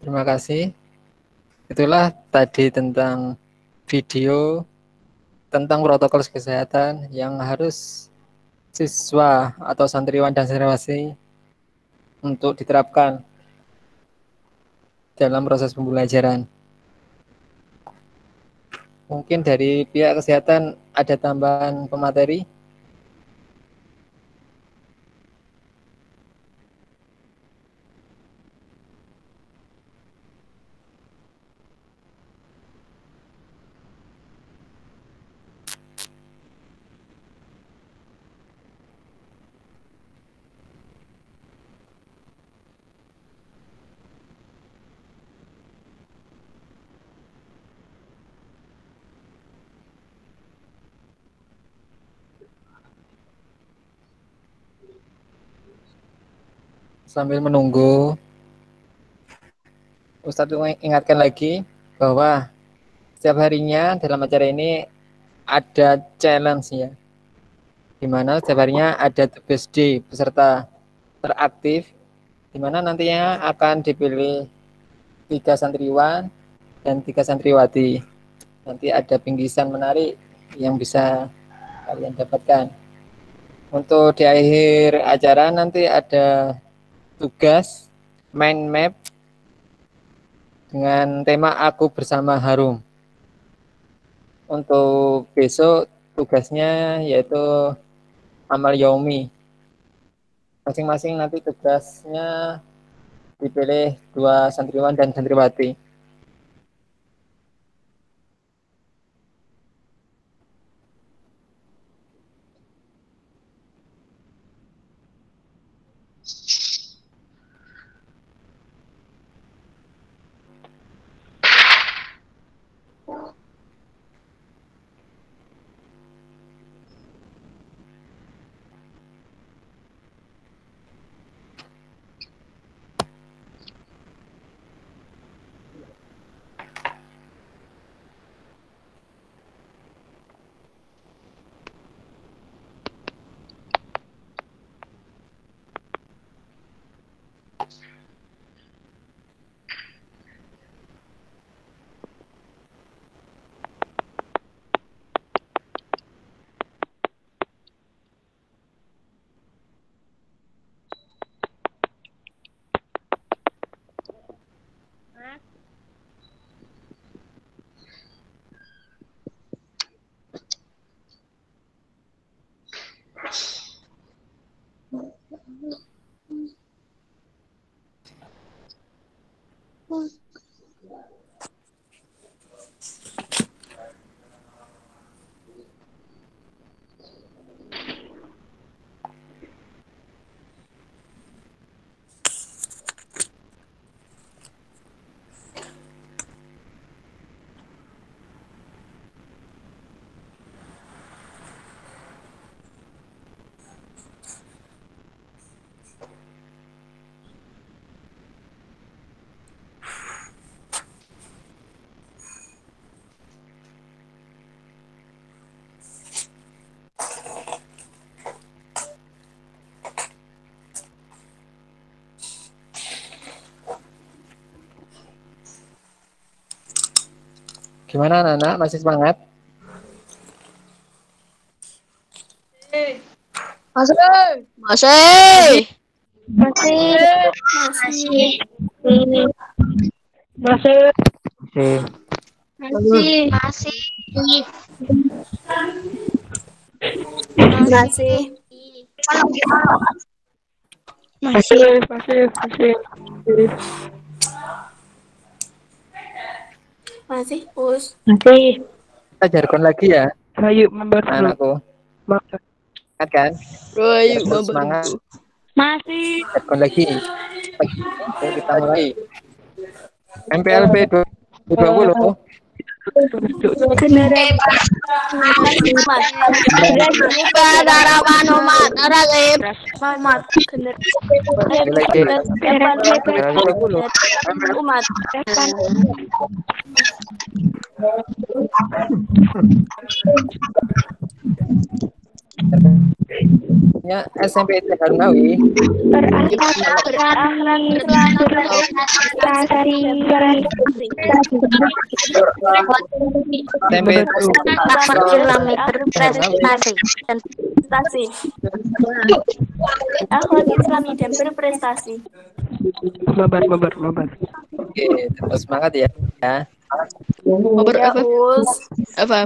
Terima kasih. Itulah tadi tentang video tentang protokol kesehatan yang harus siswa atau santriwan dan santriwati untuk diterapkan dalam proses pembelajaran. Mungkin dari pihak kesehatan ada tambahan pemateri? Sambil menunggu, Ustadz ingatkan lagi bahwa setiap harinya dalam acara ini ada challenge ya, di mana setiap harinya ada the best day peserta teraktif, di mana nantinya akan dipilih 3 santriwan dan 3 santriwati. Nanti ada bingkisan menarik yang bisa kalian dapatkan. Untuk di akhir acara nanti ada tugas mind map dengan tema Aku Bersama Harum. Untuk besok tugasnya yaitu amal yaumi. Masing-masing nanti tugasnya dipilih 2 santriwan dan santriwati. Gimana anak-anak, masih semangat? Masih. Masih, Us. Kita jargon lagi ya, Ayo membantu. anakku. Ingat kan? Ayo, Harus semangat. Masih. Jargon lagi. Oke, kita mulai. MPLP 2020. Ya, SMP Harnawi. SMP Berprestasi dan prestasi. Akhlak Islami dan berprestasi. Mabar. Oke, terus semangat ya. Mabar apa? Apa?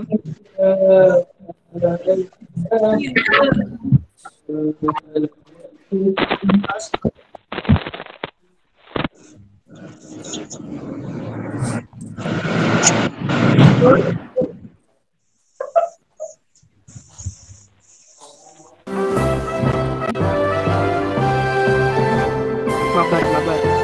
Mabar.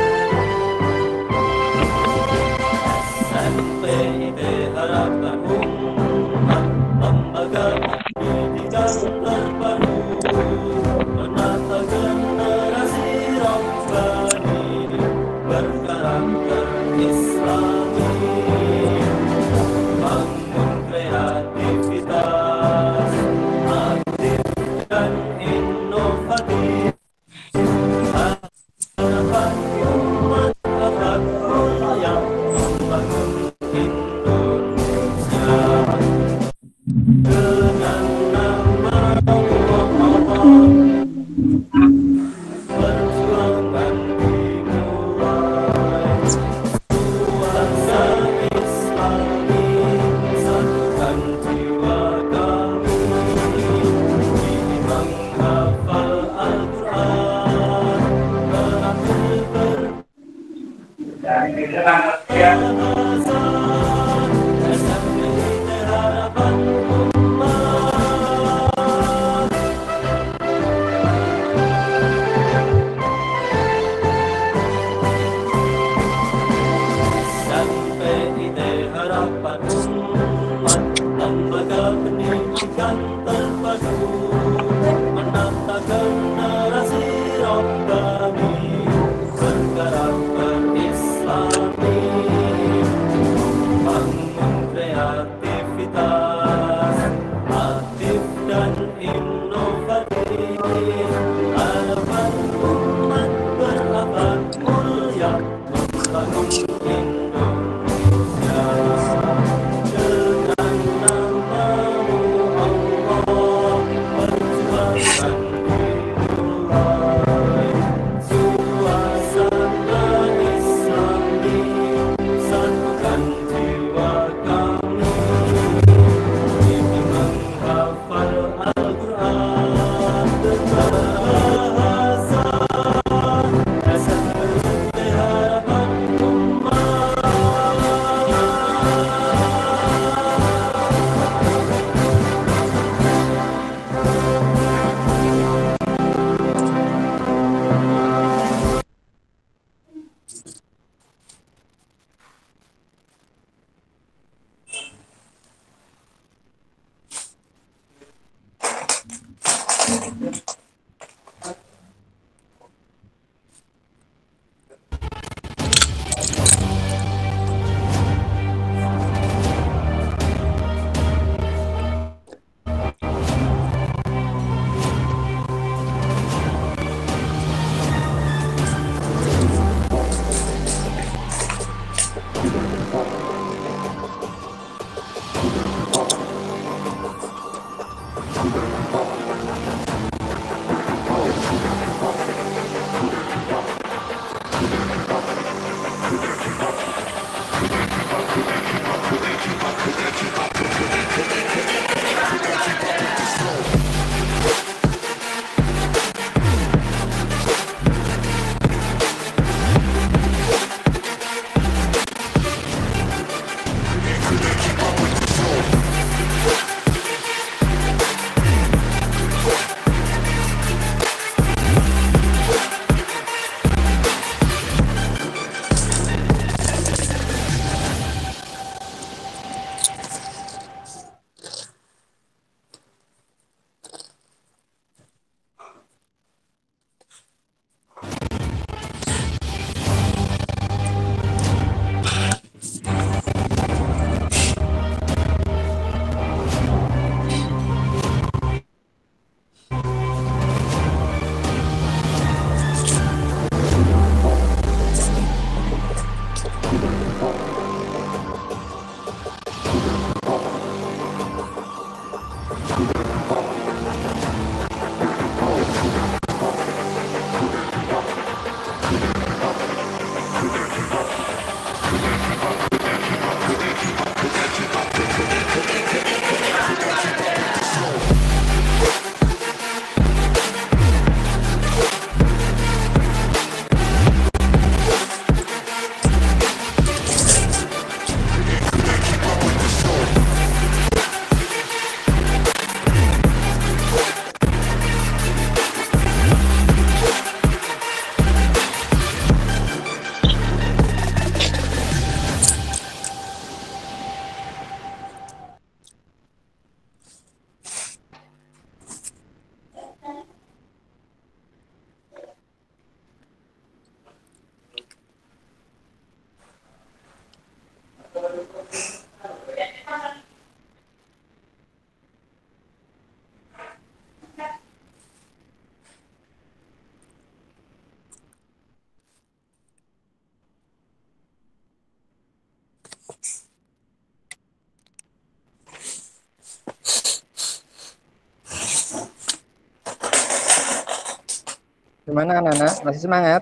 Gimana anak-anak? Masih semangat?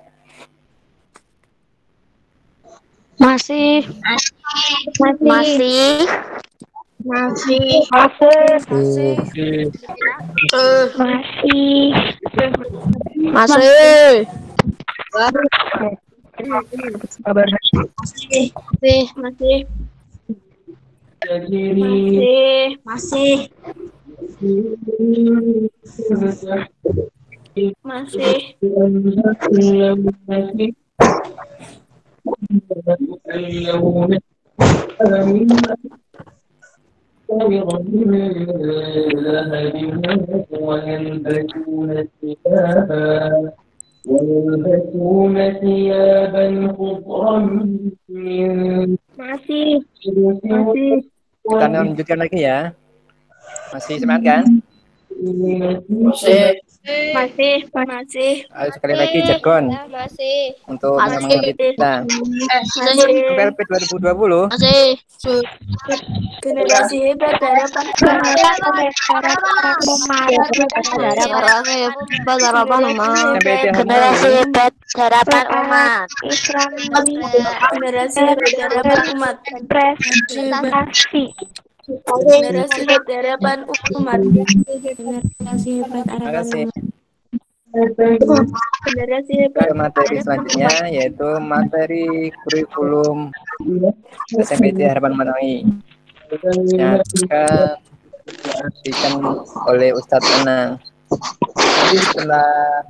Masih. Masih. Masih. Masih. Masih. Masih. Kabar. Masih. Masih. Masih. Masih. ويلبسون ثيابا خضرا من Masih. Kita lanjutkan lagi ya. Masih semangat kan? Masih. Masih. Ayo sekali lagi jargon Masih. untuk Masih. mengamankan kita. Masih. PLP 2020. Masih. Generasi hebat harapan Generasi hebat harapan umat. generasi hebat harapan umat. Prestasi. Generasi hebat harapan umat. Generasi hebat Terima kasih. Generasi hebat Ke materi selanjutnya yaitu materi kurikulum SMPT Harapan Umat UI yang akan diberikan oleh Ustadz Anang. Nanti setelah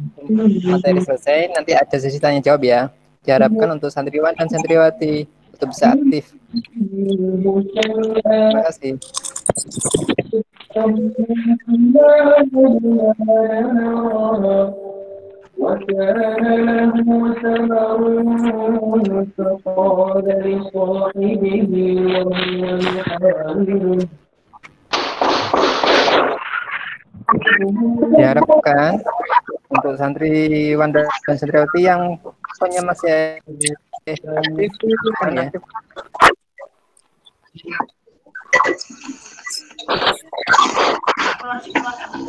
materi selesai nanti ada sesi tanya jawab ya. Diharapkan untuk santriwan dan santriwati untuk bisa aktif. Terima kasih. Diharapkan untuk santriwan dan santriwati yang punya masih aktif ya.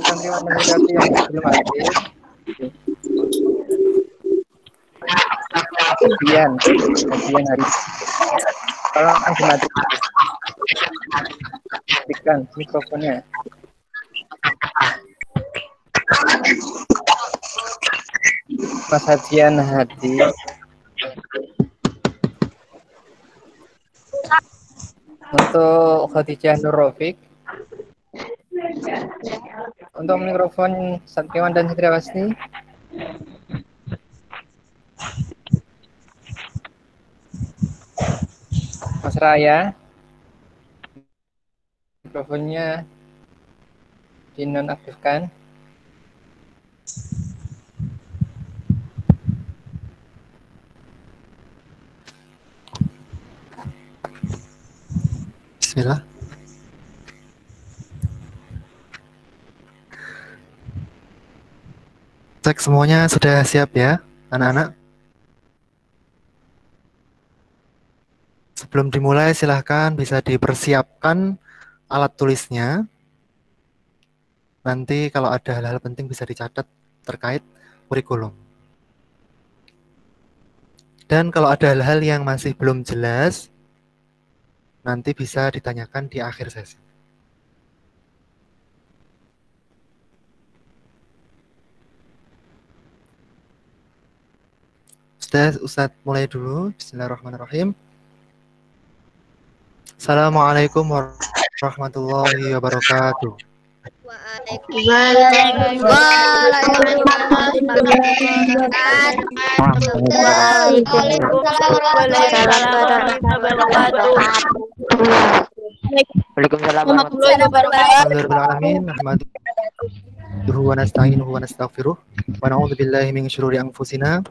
Santriwan dan santriwati yang belum aktif, kajian hari tolong matikan mikrofonnya. Mas Hadian Hadi untuk Khadijah Nur Rafiq untuk mikrofon santriwan dan santriwati. Mas Raya mikrofonnya dinonaktifkan. Bismillah. Cek semuanya sudah siap ya, anak-anak? Sebelum dimulai silahkan bisa dipersiapkan alat tulisnya. Nanti kalau ada hal-hal penting bisa dicatat terkait kurikulum. Dan kalau ada hal-hal yang masih belum jelas, nanti bisa ditanyakan di akhir sesi. Ustadz mulai dulu. Bismillahirrahmanirrahim. Assalamualaikum warahmatullahi wabarakatuh. Wa nasta'inuhu wa nastaghfiruh wa na'udzu billahi min syururi anfusina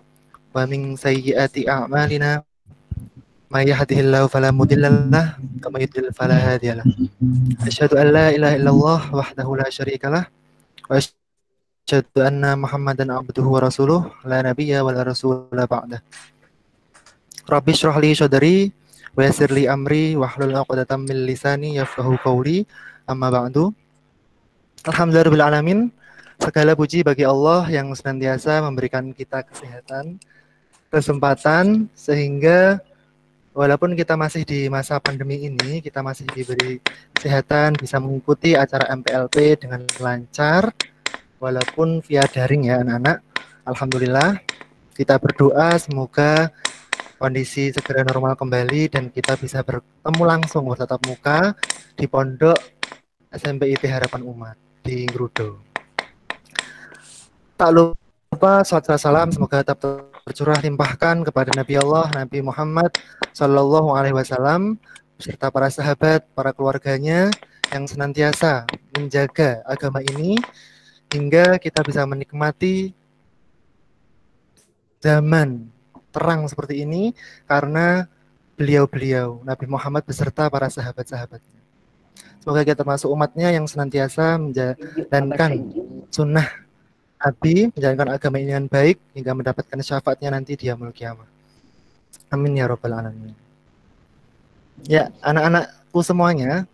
wa min sayyiati a'malina. May yahdihillahu fala mudilla lahu wa may yudlil fala hadiya lahu. Asyhadu an la ilaha illallah wahdahu la syarika lah wa asyhadu anna Muhammadan abduhu wa rasuluh la nabiyya wa la rasula ba'dah. Rabbi shrah li sadri wa yassir li amri wahlul 'uqdatam min lisani yafqahu qawli. Amma ba'du. Alhamdulillahirabbil alamin. Segala puji bagi Allah yang senantiasa memberikan kita kesehatan, kesempatan, sehingga walaupun kita masih di masa pandemi ini, kita masih diberi kesehatan, bisa mengikuti acara MPLP dengan lancar, walaupun via daring ya anak-anak. Alhamdulillah, kita berdoa semoga kondisi segera normal kembali dan kita bisa bertemu langsung bertatap muka di Pondok SMP IT Harapan Umat di Ngrudo. Tak lupa salawat salam semoga tetap tercurah limpahkan kepada Nabi Allah, Nabi Muhammad Sallallahu Alaihi Wasallam beserta para sahabat, para keluarganya yang senantiasa menjaga agama ini hingga kita bisa menikmati zaman terang seperti ini karena beliau-beliau Nabi Muhammad beserta para sahabat-sahabatnya. Semoga kita termasuk umatnya yang senantiasa menjalankan sunnah Nabi, menjalankan agama ini dengan baik hingga mendapatkan syafaatnya nanti di yaumul qiyamah. Amin ya rabbal alamin. Ya, anak-anakku semuanya,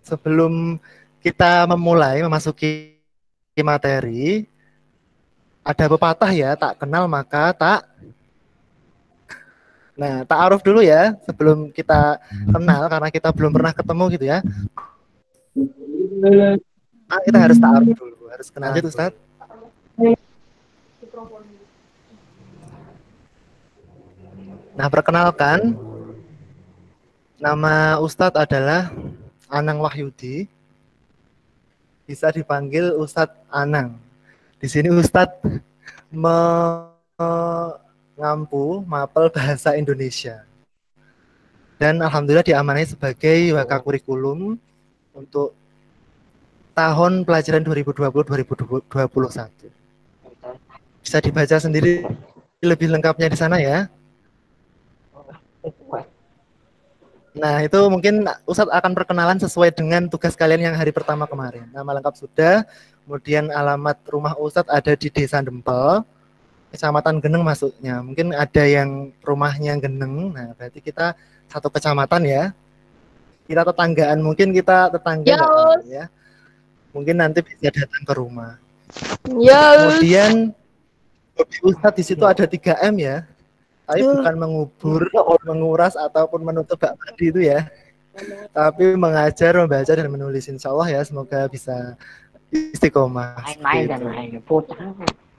sebelum kita memulai memasuki materi, ada pepatah ya, tak kenal maka tak. Nah, ta'aruf dulu ya sebelum kita kenal karena kita belum pernah ketemu gitu ya. Kita harus ta'aruf dulu. Harus kenal aja Ustaz. Nah, perkenalkan, nama Ustadz adalah Anang Wahyudi. Bisa dipanggil Ustadz Anang. Di sini Ustadz mengampu mapel bahasa Indonesia. Dan alhamdulillah diamanai sebagai wakakurikulum untuk tahun pelajaran 2020-2021. Bisa dibaca sendiri lebih lengkapnya di sana ya. Nah, itu mungkin Ustadz akan perkenalan sesuai dengan tugas kalian yang hari pertama kemarin. Nama lengkap sudah, kemudian alamat rumah Ustadz ada di Desa Dempel, Kecamatan Geneng maksudnya. Mungkin ada yang rumahnya Geneng, nah berarti kita satu kecamatan ya. Kita tetanggaan, mungkin kita tetangga ya. Mungkin nanti bisa datang ke rumah. Kemudian hobi Ustadz di situ ada 3M ya. Tapi bukan mengubur, menguras ataupun menutup bak mandi itu ya. Tapi mengajar, membaca dan menulis, insya Allah ya. Semoga bisa istiqomah.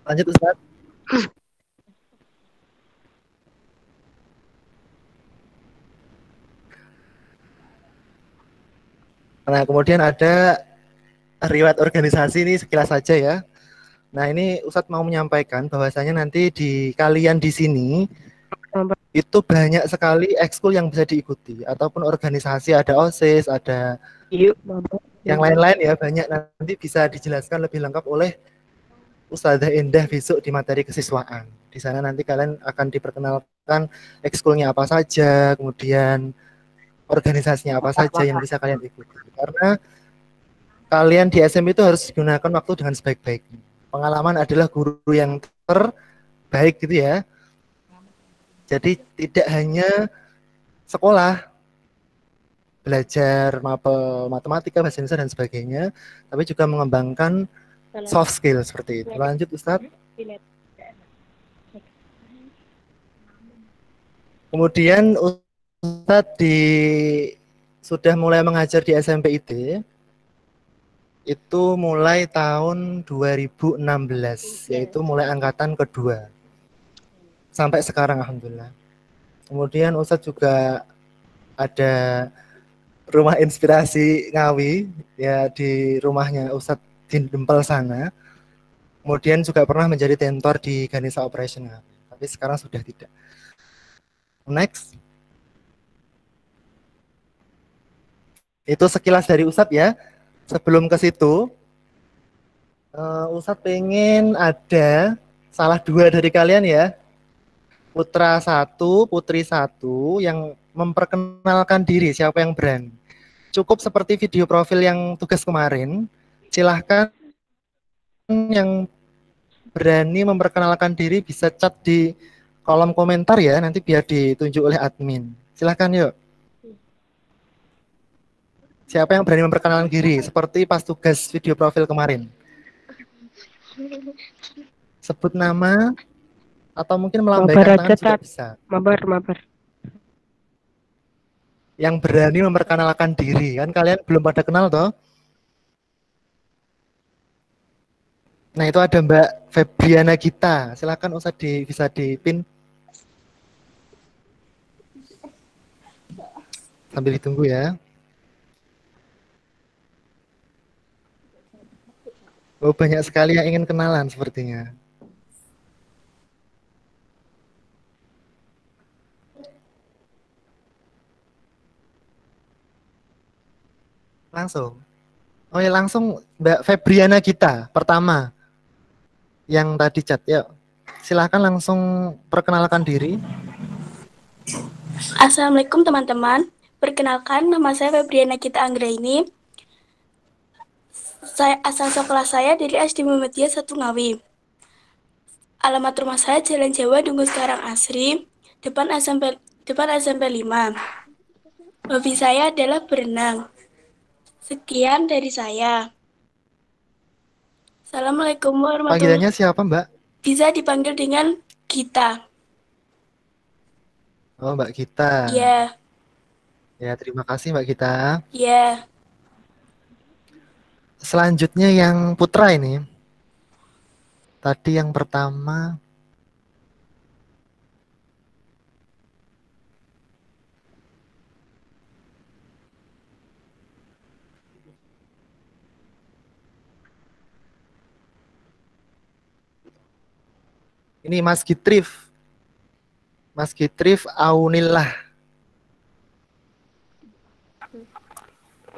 Lanjut Ustadz. Nah, kemudian ada riwayat organisasi ini sekilas saja ya. Nah, ini Ustadz mau menyampaikan bahwasanya nanti di kalian di sini itu banyak sekali ekskul yang bisa diikuti ataupun organisasi, ada OSIS, ada yang lain-lain ya, banyak. Nanti bisa dijelaskan lebih lengkap oleh Ustadzah Endah besok di materi kesiswaan. Di sana nanti kalian akan diperkenalkan ekskulnya apa saja, kemudian organisasinya apa saja yang bisa kalian ikuti. Karena kalian di SMP itu harus gunakan waktu dengan sebaik-baiknya. Pengalaman adalah guru yang terbaik gitu ya. Jadi tidak hanya sekolah, belajar mapel matematika, bahasa Indonesia dan sebagainya, tapi juga mengembangkan soft skill seperti itu. Lanjut Ustadz. Kemudian Ustadz sudah mulai mengajar di SMP IT. Itu mulai tahun 2016, yaitu mulai angkatan kedua. Sampai sekarang alhamdulillah. Kemudian Ustadz juga ada rumah inspirasi Ngawi, ya di rumahnya Ustadz di Dempel sana. Kemudian juga pernah menjadi tentor di Ganesha Operation Ngawi, tapi sekarang sudah tidak. Next. Itu sekilas dari Ustadz ya. Sebelum ke situ, Ustadz pengen ada salah dua dari kalian ya, putra satu, putri satu, yang memperkenalkan diri, siapa yang berani. Cukup seperti video profil yang tugas kemarin, silahkan yang berani memperkenalkan diri bisa chat di kolom komentar ya, nanti biar ditunjuk oleh admin. Silahkan yuk. Siapa yang berani memperkenalkan diri seperti pas tugas video profil kemarin? Sebut nama atau mungkin melambaikan Mabar tangan aja, juga Tat. bisa. Mabar. Yang berani memperkenalkan diri. Kan kalian belum pada kenal toh? Nah, itu ada Mbak Febriana Gita. Silakan bisa dipin. Sambil ditunggu ya. Oh, banyak sekali yang ingin kenalan sepertinya. Langsung. Oh ya, langsung Mbak Febriana Gita pertama yang tadi chat. Yuk, silahkan langsung perkenalkan diri. Assalamualaikum teman-teman. Perkenalkan, nama saya Febriana Gita Anggraini. Asal sekolah saya dari SD Muhammadiyah 1 Ngawi. Alamat rumah saya Jalan Jawa, Dungus Karang Asri, depan SMP 5. Hobi saya adalah berenang. Sekian dari saya. Assalamualaikum warahmatullahi Panggilannya siapa, Mbak? Bisa dipanggil dengan Gita. Oh, Mbak Gita. Iya. Ya, terima kasih Mbak Gita. Iya. Selanjutnya yang putra ini. Tadi yang pertama. Ini Mas Gitrif. Mas Gitrif Aunillah.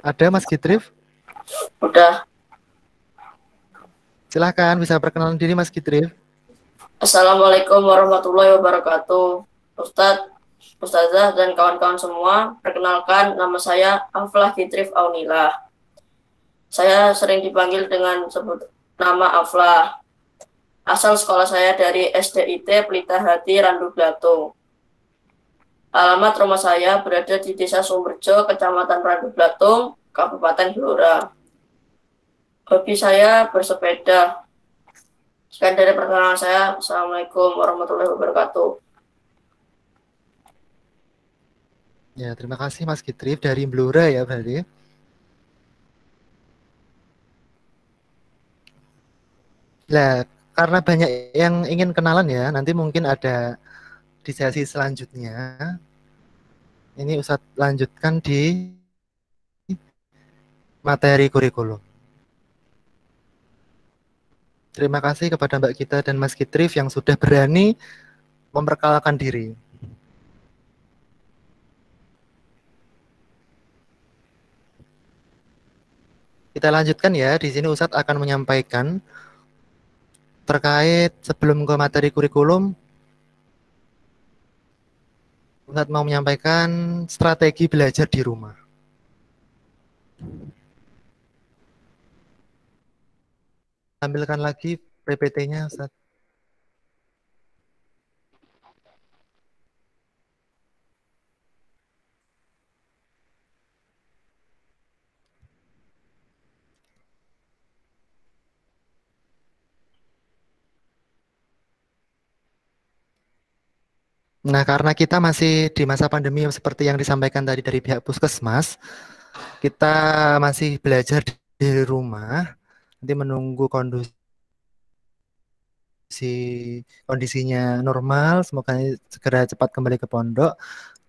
Ada Mas Gitrif? Udah. Silahkan bisa perkenalan diri Mas Gitrif. Assalamualaikum warahmatullahi wabarakatuh. Ustadz, Ustazah, dan kawan-kawan semua, perkenalkan nama saya Aflah Gitrif Aunillah. Saya sering dipanggil dengan sebut nama Aflah. Asal sekolah saya dari SDIT Pelita Hati, Randu Blatung. Alamat rumah saya berada di Desa Sumberjo, Kecamatan Randu Blatung, Kabupaten Blora. Hobi saya bersepeda. Sekian dari perkenalan saya. Assalamualaikum warahmatullahi wabarakatuh. Ya, terima kasih Mas Gitrif dari Blora ya berarti. Nah, karena banyak yang ingin kenalan ya, nanti mungkin ada di sesi selanjutnya. Ini Ustadz lanjutkan di materi kurikulum. Terima kasih kepada Mbak Gita dan Mas Gitrif yang sudah berani memperkenalkan diri. Kita lanjutkan ya, di sini Ustadz akan menyampaikan terkait sebelum ke materi kurikulum, Ustadz mau menyampaikan strategi belajar di rumah. Tampilkan lagi PPT-nya, Ustadz. Nah, karena kita masih di masa pandemi seperti yang disampaikan tadi dari pihak Puskesmas, kita masih belajar di rumah, nanti menunggu kondisinya normal, semoga segera cepat kembali ke pondok.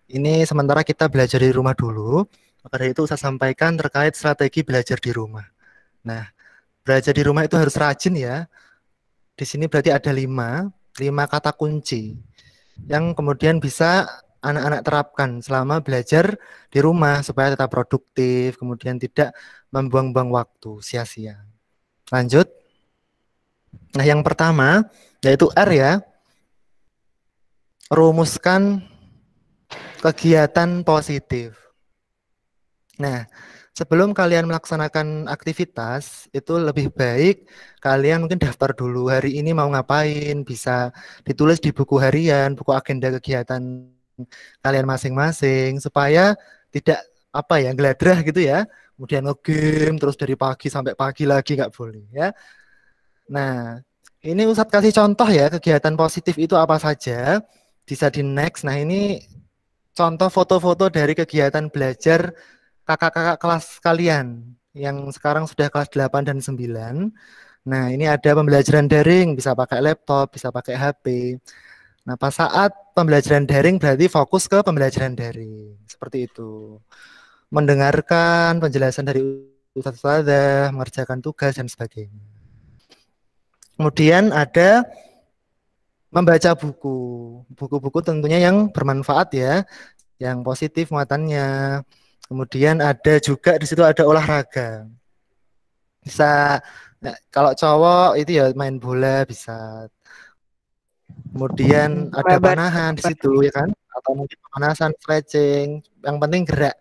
Ini sementara kita belajar di rumah dulu, maka dari itu saya sampaikan terkait strategi belajar di rumah. Nah, belajar di rumah itu harus rajin ya. Di sini berarti ada 5 kata kunci yang kemudian bisa anak-anak terapkan selama belajar di rumah supaya tetap produktif, kemudian tidak membuang-buang waktu sia-sia. Lanjut. Nah, yang pertama yaitu R ya. Rumuskan kegiatan positif. Nah, sebelum kalian melaksanakan aktivitas, itu lebih baik kalian mungkin daftar dulu hari ini mau ngapain, bisa ditulis di buku harian, buku agenda kegiatan kalian masing-masing, supaya tidak geladrah gitu ya, kemudian nge-game terus dari pagi sampai pagi lagi, nggak boleh ya. Nah, ini Ustadz kasih contoh ya, kegiatan positif itu apa saja. Bisa di next. Nah, ini contoh foto-foto dari kegiatan belajar kakak-kakak kelas kalian yang sekarang sudah kelas 8 dan 9. Nah, ini ada pembelajaran daring, bisa pakai laptop, bisa pakai HP. Nah, pas saat pembelajaran daring berarti fokus ke pembelajaran daring. Seperti itu. Mendengarkan penjelasan dari ustadz-ustadzah, mengerjakan tugas, dan sebagainya. Kemudian ada membaca buku. Buku-buku tentunya yang bermanfaat ya, yang positif muatannya. Kemudian ada juga di situ ada olahraga. Bisa kalau cowok itu ya main bola bisa. Kemudian ada panahan di situ ya kan, atau mungkin pemanasan, stretching. Yang penting gerak.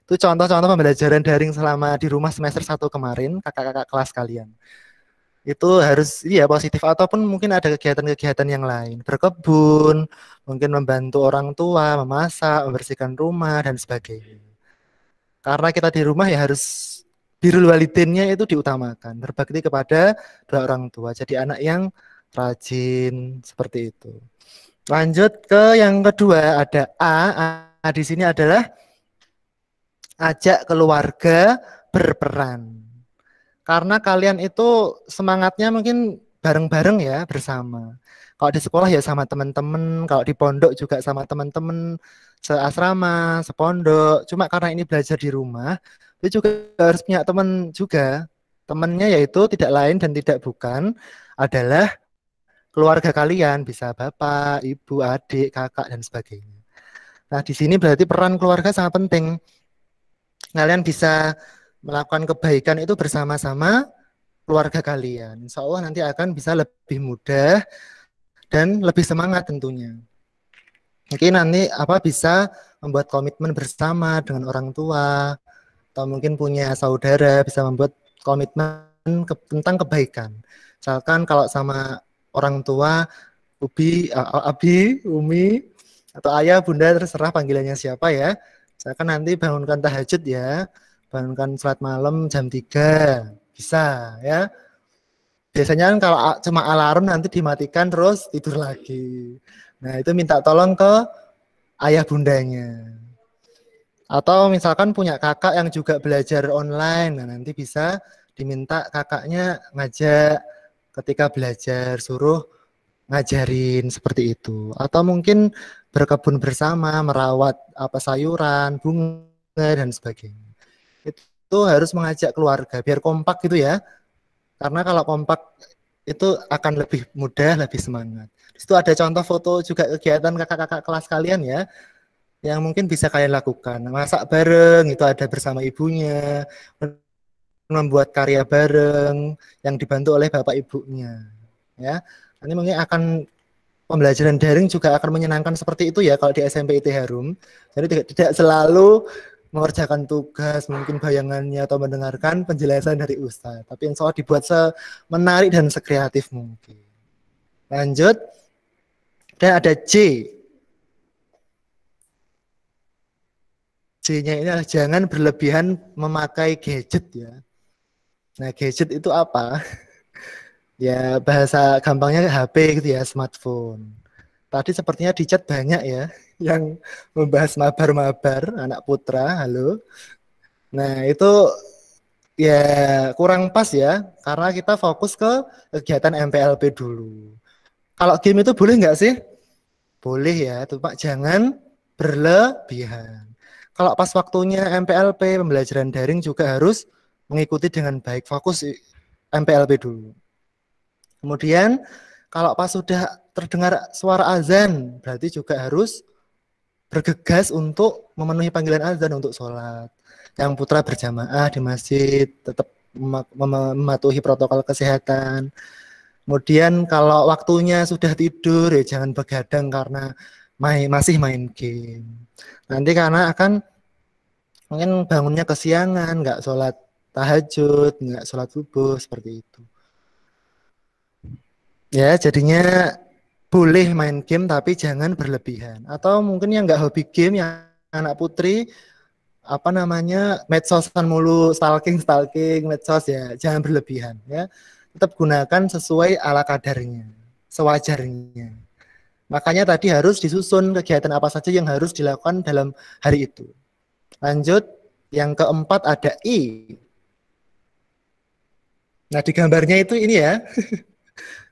Itu contoh-contoh pembelajaran daring selama di rumah semester 1 kemarin, kakak-kakak kelas kalian. Itu harus iya positif, ataupun mungkin ada kegiatan-kegiatan yang lain, berkebun, mungkin membantu orang tua, memasak, membersihkan rumah, dan sebagainya. Karena kita di rumah ya harus birrul walidinnya itu diutamakan, berbakti kepada dua orang tua, jadi anak yang rajin, seperti itu. Lanjut ke yang kedua, ada A di sini adalah ajak keluarga berperan. Karena kalian itu semangatnya mungkin bareng-bareng ya, bersama. Kalau di sekolah ya sama teman-teman, kalau di pondok juga sama teman-teman seasrama, sepondok. Cuma karena ini belajar di rumah, itu juga harus punya teman juga. Temannya yaitu tidak lain dan tidak bukan adalah keluarga kalian, bisa bapak, ibu, adik, kakak, dan sebagainya. Nah, di sini berarti peran keluarga sangat penting. Kalian bisa melakukan kebaikan itu bersama-sama keluarga kalian. Insya Allah nanti akan bisa lebih mudah dan lebih semangat tentunya. Mungkin nanti bisa membuat komitmen bersama dengan orang tua, atau mungkin punya saudara bisa membuat komitmen tentang kebaikan. Misalkan kalau sama orang tua, Abi, Umi, atau ayah, bunda, terserah panggilannya siapa ya. Misalkan nanti bangunkan tahajud ya, bangunkan sholat malam jam 3, bisa ya. Biasanya kan kalau cuma alarm nanti dimatikan terus tidur lagi. Nah itu minta tolong ke ayah bundanya. Atau misalkan punya kakak yang juga belajar online, nah nanti bisa diminta kakaknya ngajak ketika belajar, suruh ngajarin seperti itu. Atau mungkin berkebun bersama, merawat sayuran, bunga, dan sebagainya. Itu harus mengajak keluarga biar kompak gitu ya, karena kalau kompak itu akan lebih mudah, lebih semangat. Itu ada contoh foto juga kegiatan kakak-kakak kelas kalian ya, yang mungkin bisa kalian lakukan. Masak bareng itu ada bersama ibunya, membuat karya bareng yang dibantu oleh bapak ibunya ya. Nanti mungkin akan pembelajaran daring juga akan menyenangkan seperti itu ya kalau di SMP IT Harum. Jadi tidak selalu mengerjakan tugas, mungkin bayangannya atau mendengarkan penjelasan dari Ustadz. Tapi insya Allah dibuat semenarik dan sekreatif mungkin. Lanjut. Dan ada J. J-nya ini adalah jangan berlebihan memakai gadget ya. Nah gadget itu apa? Ya bahasa gampangnya HP gitu ya, smartphone. Tadi sepertinya di chat banyak ya yang membahas mabar-mabar, anak putra, halo. Nah itu ya kurang pas ya, karena kita fokus ke kegiatan MPLP dulu. Kalau game itu boleh nggak sih? Boleh ya, Pak. Jangan berlebihan. Kalau pas waktunya MPLP, pembelajaran daring juga harus mengikuti dengan baik, fokus MPLP dulu. Kemudian kalau pas sudah terdengar suara azan, berarti juga harus bergegas untuk memenuhi panggilan azan untuk sholat. Yang putra berjamaah di masjid, tetap mematuhi protokol kesehatan. Kemudian kalau waktunya sudah tidur, ya jangan begadang karena masih main game. Nanti karena akan mungkin bangunnya kesiangan, nggak sholat tahajud, nggak sholat subuh, seperti itu. Ya, jadinya boleh main game tapi jangan berlebihan. Atau mungkin yang nggak hobi game, yang anak putri, medsosan mulu, stalking, medsos ya, jangan berlebihan ya. tetap gunakan sesuai ala kadarnya, sewajarnya. Makanya tadi harus disusun kegiatan apa saja yang harus dilakukan dalam hari itu. Lanjut, yang keempat ada I. Nah, di gambarnya itu ini ya.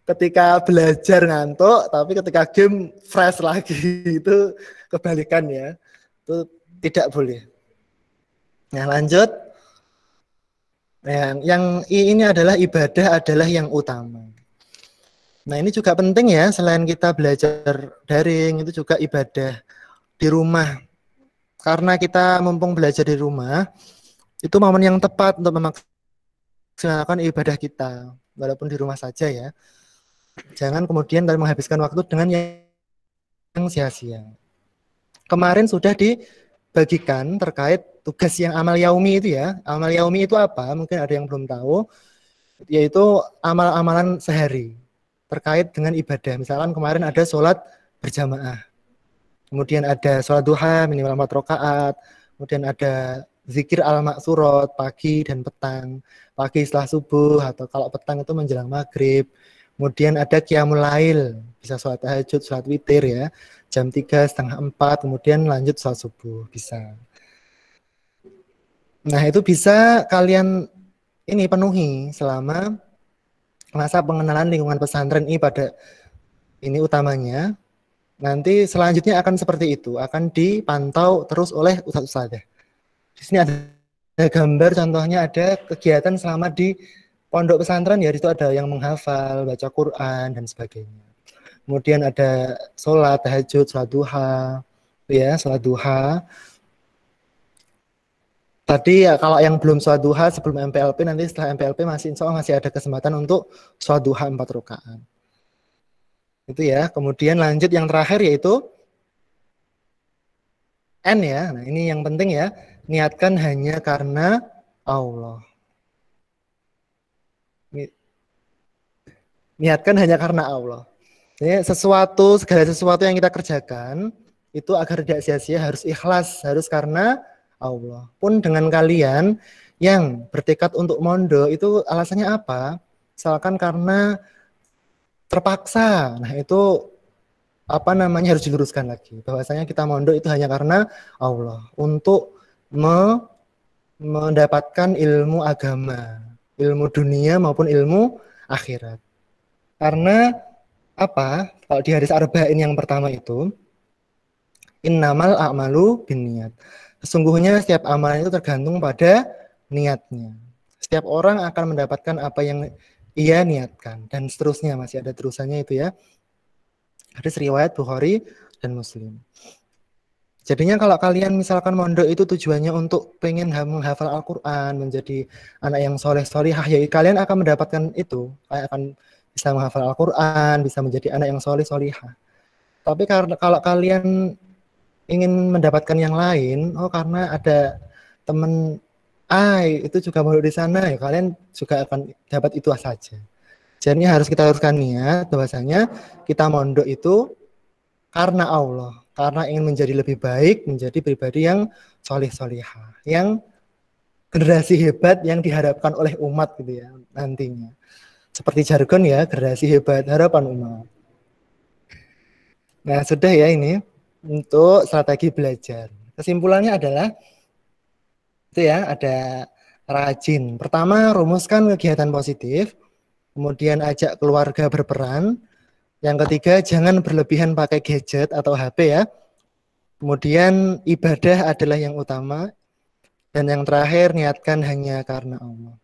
Ketika belajar ngantuk, tapi ketika game fresh lagi, itu kebalikan ya. Itu tidak boleh. Nah, lanjut. Yang I ini adalah ibadah adalah yang utama. Nah, ini juga penting ya, selain kita belajar daring, itu juga ibadah di rumah. Karena kita mumpung belajar di rumah, itu momen yang tepat untuk memaksimalkan ibadah kita, walaupun di rumah saja ya. Jangan kemudian kalian menghabiskan waktu dengan yang sia-sia. Kemarin sudah dibagikan terkait tugas yang amal yaumi itu ya. Amal yaumi itu apa? Mungkin ada yang belum tahu, yaitu amal-amalan sehari terkait dengan ibadah. Misalkan kemarin ada sholat berjamaah, kemudian ada sholat duha minimal 4 rakaat, kemudian ada zikir al-maksurat pagi dan petang, pagi setelah subuh atau kalau petang itu menjelang maghrib. Kemudian ada qiyamul lail, bisa sholat tahajud, sholat witir ya, jam 3, setengah 4, kemudian lanjut sholat subuh, bisa. Nah, itu bisa kalian ini penuhi selama masa pengenalan lingkungan pesantren ini pada ini utamanya. Nanti selanjutnya akan seperti itu, akan dipantau terus oleh ustadz-ustadzah. Di sini ada gambar, contohnya ada kegiatan selama di pondok pesantren ya, itu ada yang menghafal, baca Quran dan sebagainya. Kemudian ada sholat tahajud, sholat duha, ya sholat duha. Tadi ya kalau yang belum sholat duha sebelum MPLP, nanti setelah MPLP insya Allah masih ada kesempatan untuk sholat duha 4 rakaat. Itu ya. Kemudian lanjut yang terakhir yaitu N ya. Nah, ini yang penting ya. Niatkan hanya karena Allah. Niatkan hanya karena Allah. Jadi segala sesuatu yang kita kerjakan itu agar tidak sia-sia harus ikhlas, harus karena Allah. Pun dengan kalian yang bertekad untuk mondok itu alasannya apa? Misalkan karena terpaksa. Nah, itu harus diluruskan lagi. Bahwasanya kita mondok itu hanya karena Allah, untuk mendapatkan ilmu agama, ilmu dunia maupun ilmu akhirat. Karena apa? Kalau di hadis arba'in yang pertama itu, innamal a'malu binniyat. Sesungguhnya setiap amalan itu tergantung pada niatnya. Setiap orang akan mendapatkan apa yang ia niatkan, dan seterusnya, masih ada terusannya itu ya. Hadis riwayat Bukhari dan Muslim. Jadinya kalau kalian misalkan mondok itu tujuannya untuk pengen menghafal Al-Quran, menjadi anak yang soleh-solihah, ya kalian akan mendapatkan itu. Kalian akan bisa menghafal Al-Quran, bisa menjadi anak yang soleh-solihah. Tapi kalau kalian ingin mendapatkan yang lain, karena ada teman itu juga mondok di sana, ya kalian juga akan dapat itu saja. Jadi harus kita luruskan niat bahwasanya kita mondok itu karena Allah, karena ingin menjadi lebih baik, menjadi pribadi yang soleh-solihah, yang generasi hebat yang diharapkan oleh umat gitu ya nantinya. Seperti jargon ya, generasi hebat harapan umat. Nah, sudah ya ini untuk strategi belajar. Kesimpulannya adalah itu ya, ada rajin. Pertama, rumuskan kegiatan positif. Kemudian ajak keluarga berperan. Yang ketiga, jangan berlebihan pakai gadget atau HP ya. Kemudian ibadah adalah yang utama. Dan yang terakhir, niatkan hanya karena Allah.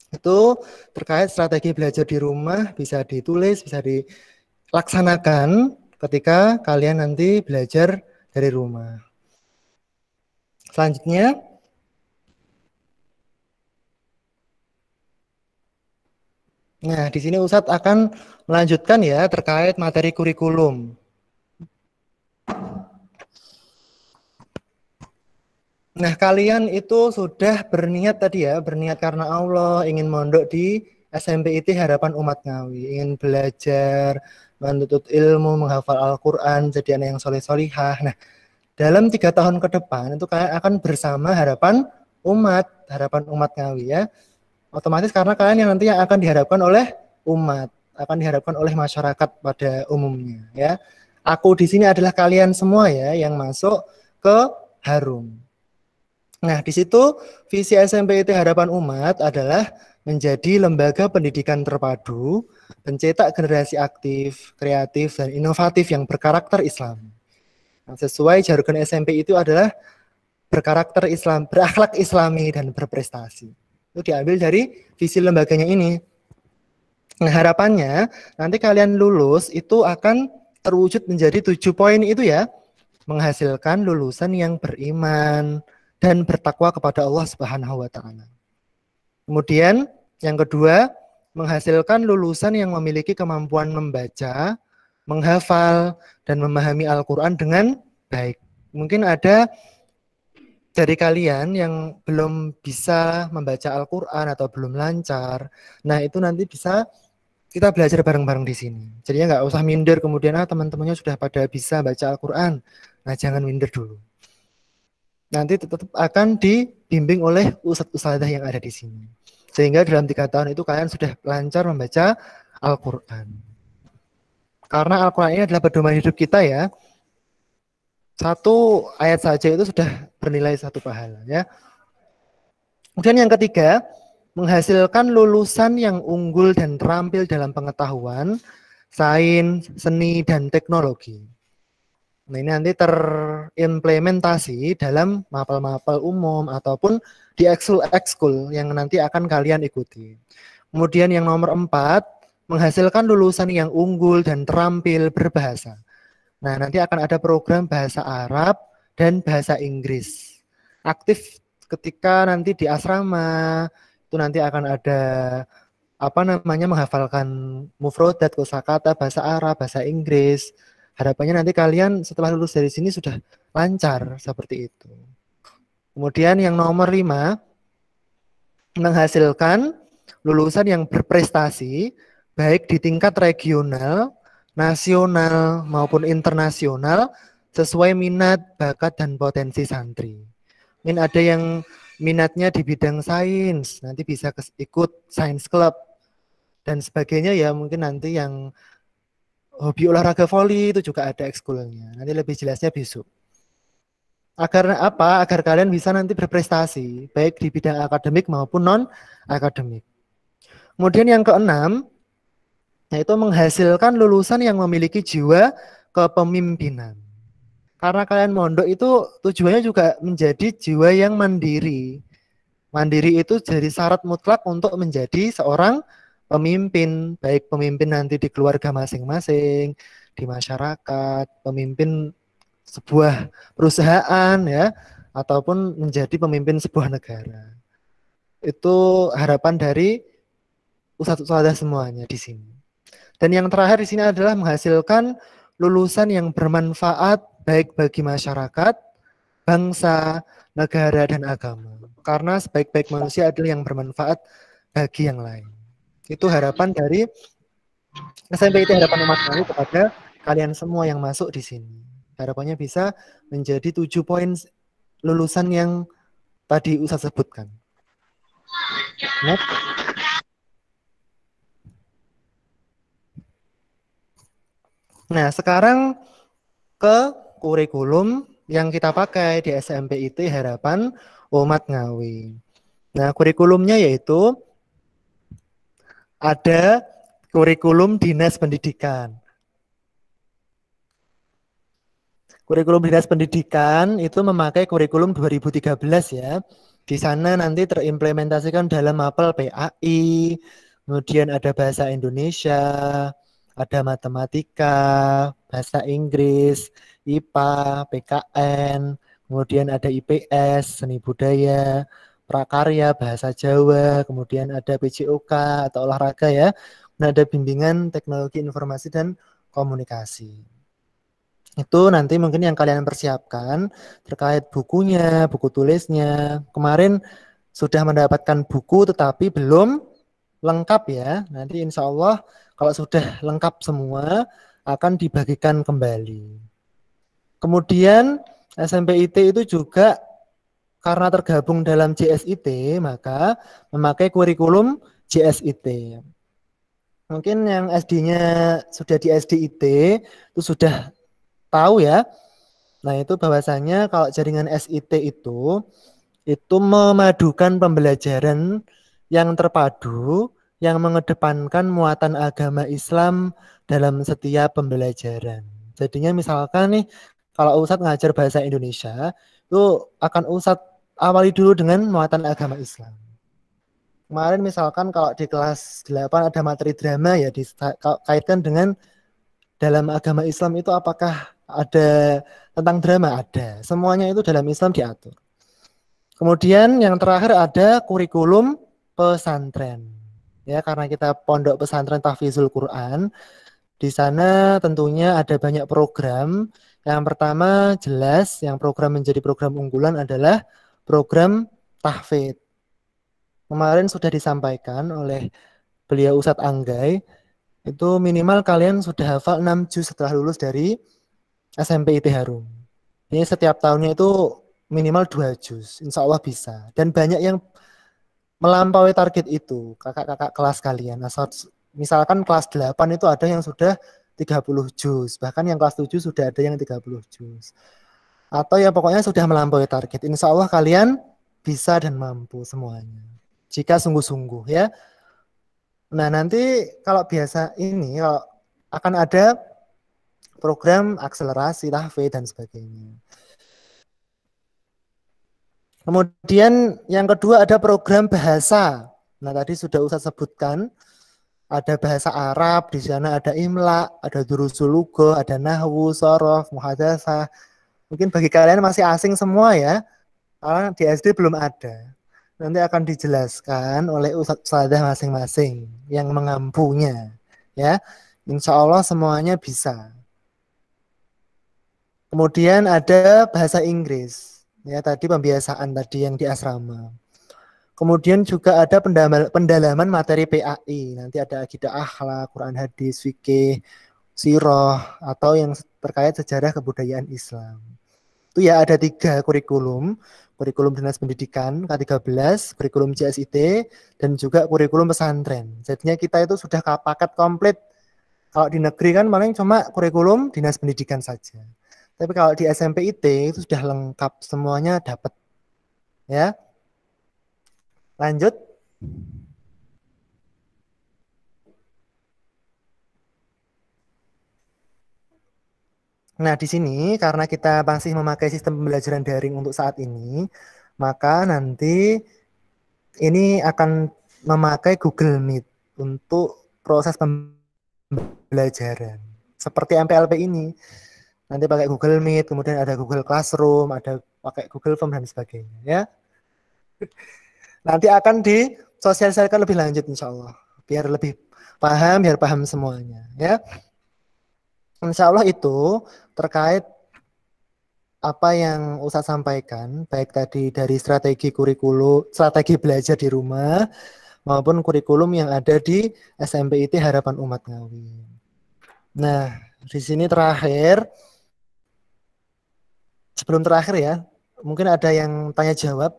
Itu terkait strategi belajar di rumah, bisa ditulis, bisa dilaksanakan ketika kalian nanti belajar dari rumah. Selanjutnya, nah di sini Ustadz akan melanjutkan ya terkait materi kurikulum. Nah, kalian itu sudah berniat tadi ya, berniat karena Allah, ingin mondok di SMP IT Harapan Umat Ngawi, ingin belajar, menuntut ilmu, menghafal Al-Quran, jadi anak yang soleh-solihah. Nah, dalam 3 tahun ke depan itu kalian akan bersama Harapan Umat Ngawi ya. Otomatis karena kalian yang nanti yang akan diharapkan oleh umat, akan diharapkan oleh masyarakat pada umumnya ya. Aku di sini adalah kalian semua ya yang masuk ke Harum. Nah, di situ visi SMPIT Harapan Umat adalah menjadi lembaga pendidikan terpadu, pencetak generasi aktif, kreatif, dan inovatif yang berkarakter Islam. Nah, sesuai jargon SMP itu adalah berkarakter Islam, berakhlak Islami, dan berprestasi. Itu diambil dari visi lembaganya ini. Nah, harapannya nanti kalian lulus itu akan terwujud menjadi 7 poin itu ya, menghasilkan lulusan yang beriman dan bertakwa kepada Allah Subhanahu wa taala. Kemudian yang kedua, menghasilkan lulusan yang memiliki kemampuan membaca, menghafal, dan memahami Al-Qur'an dengan baik. Mungkin ada dari kalian yang belum bisa membaca Al-Qur'an atau belum lancar. Nah, itu nanti bisa kita belajar bareng-bareng di sini. Jadinya nggak usah minder kemudian teman-temannya sudah pada bisa baca Al-Qur'an. Nah, jangan minder dulu. Nanti tetap akan dibimbing oleh ustadz-ustadzah yang ada di sini. Sehingga dalam 3 tahun itu kalian sudah lancar membaca Al-Qur'an. Karena Al-Qur'an ini adalah pedoman hidup kita ya. 1 ayat saja itu sudah bernilai 1 pahala ya. Kemudian yang ketiga, menghasilkan lulusan yang unggul dan terampil dalam pengetahuan, sains, seni, dan teknologi. Nah, ini nanti terimplementasi dalam mapel-mapel umum ataupun di ekskul yang nanti akan kalian ikuti. Kemudian yang nomor 4, menghasilkan lulusan yang unggul dan terampil berbahasa. Nah, nanti akan ada program bahasa Arab dan bahasa Inggris. Aktif ketika nanti di asrama, itu nanti akan ada menghafalkan mufrodat, kosakata, bahasa Arab, bahasa Inggris. Harapannya nanti kalian setelah lulus dari sini sudah lancar seperti itu. Kemudian yang nomor 5, menghasilkan lulusan yang berprestasi baik di tingkat regional, nasional maupun internasional sesuai minat, bakat, dan potensi santri. Mungkin ada yang minatnya di bidang sains, nanti bisa ikut Science Club dan sebagainya ya. Mungkin nanti yang hobi olahraga voli itu juga ada ekskulnya. Nanti lebih jelasnya besok. Agar apa? Agar kalian bisa nanti berprestasi baik di bidang akademik maupun non akademik. Kemudian yang keenam, yaitu menghasilkan lulusan yang memiliki jiwa kepemimpinan. Karena kalian mondok itu tujuannya juga menjadi jiwa yang mandiri. Mandiri itu jadi syarat mutlak untuk menjadi seorang pemimpin, baik pemimpin nanti di keluarga masing-masing, di masyarakat, pemimpin sebuah perusahaan ya, ataupun menjadi pemimpin sebuah negara. Itu harapan dari ustadz-ustadzah semuanya di sini. Dan yang terakhir di sini adalah menghasilkan lulusan yang bermanfaat baik bagi masyarakat, bangsa, negara, dan agama. Karena sebaik-baik manusia adalah yang bermanfaat bagi yang lain. Itu harapan dari SMPIT Harapan Umat kami kepada kalian semua yang masuk di sini. Harapannya bisa menjadi 7 poin lulusan yang tadi Ustaz sebutkan. Next. Nah, sekarang ke kurikulum yang kita pakai di SMPIT Harapan Umat Ngawi. Nah, kurikulumnya yaitu ada kurikulum Dinas Pendidikan. Kurikulum Dinas Pendidikan itu memakai kurikulum 2013 ya. Di sana nanti terimplementasikan dalam mapel PAI, kemudian ada bahasa Indonesia, ada matematika, bahasa Inggris, IPA, PKN, kemudian ada IPS, seni budaya, prakarya, bahasa Jawa, kemudian ada PJOK atau olahraga ya. Nah, ada bimbingan teknologi informasi dan komunikasi. Itu nanti mungkin yang kalian persiapkan terkait bukunya, buku tulisnya. Kemarin sudah mendapatkan buku tetapi belum lengkap ya. Nanti insya Allah kalau sudah lengkap semua akan dibagikan kembali. Kemudian SMPIT itu juga karena tergabung dalam JSIT, maka memakai kurikulum JSIT. Mungkin yang SD-nya sudah di SDIT itu sudah tahu ya. Nah, itu bahwasanya kalau jaringan SIT itu memadukan pembelajaran yang terpadu, yang mengedepankan muatan agama Islam dalam setiap pembelajaran. Jadinya misalkan nih, kalau Ustadz ngajar bahasa Indonesia, itu akan Ustadz awali dulu dengan muatan agama Islam. Kemarin misalkan kalau di kelas 8 ada materi drama ya, dikaitkan dengan dalam agama Islam itu apakah ada tentang drama? Ada. Semuanya itu dalam Islam diatur. Kemudian yang terakhir ada kurikulum pesantren. Ya, karena kita pondok pesantren Tahfizul Quran, di sana tentunya ada banyak program. Yang pertama jelas, yang program menjadi program unggulan adalah program tahfidz. Kemarin sudah disampaikan oleh beliau Ustadz Anggai, itu minimal kalian sudah hafal 6 juz setelah lulus dari SMP IT Harum. Ini setiap tahunnya itu minimal 2 juz, insya Allah bisa. Dan banyak yang melampaui target itu, kakak-kakak kelas kalian. Misalkan kelas 8 itu ada yang sudah 30 juz, bahkan yang kelas 7 sudah ada yang 30 juz. Atau ya pokoknya sudah melampaui target. Insya Allah kalian bisa dan mampu semuanya. Jika sungguh-sungguh ya. Nah nanti kalau biasa ini kalau akan ada program akselerasi, tahfidz dan sebagainya. Kemudian yang kedua ada program bahasa. Nah tadi sudah Ustadz sebutkan, ada bahasa Arab, di sana ada imla, ada durusul lugha, ada nahwu, shorof, muhadzatsah. Mungkin bagi kalian masih asing semua ya, karena di SD belum ada. Nanti akan dijelaskan oleh ustadzah masing-masing yang mengampunya. Ya, insya Allah semuanya bisa. Kemudian ada bahasa Inggris. Ya, tadi pembiasaan tadi yang di asrama. Kemudian juga ada pendalaman materi PAI. Nanti ada akidah akhlak, Quran hadis, fikih, sirah, atau yang terkait sejarah kebudayaan Islam. Itu ya ada 3 kurikulum. Kurikulum Dinas Pendidikan K13, kurikulum JSIT, dan juga kurikulum pesantren. Jadinya kita itu sudah paket komplit. Kalau di negeri kan paling cuma kurikulum Dinas Pendidikan saja. Tapi kalau di SMP IT itu sudah lengkap, semuanya dapat. Ya. Lanjut. Nah, di sini karena kita masih memakai sistem pembelajaran daring untuk saat ini, maka nanti ini akan memakai Google Meet untuk proses pembelajaran. Seperti MPLP ini. Nanti pakai Google Meet, kemudian ada Google Classroom, ada pakai Google Form dan sebagainya, ya. Nanti akan disosialisasikan lebih lanjut insya Allah. Biar lebih paham, biar paham semuanya, ya. Insya Allah itu terkait apa yang Ustadz sampaikan, baik tadi dari strategi kurikulum, strategi belajar di rumah, maupun kurikulum yang ada di SMP IT Harapan Umat Ngawi. Nah, di sini terakhir, sebelum terakhir ya, mungkin ada yang tanya jawab.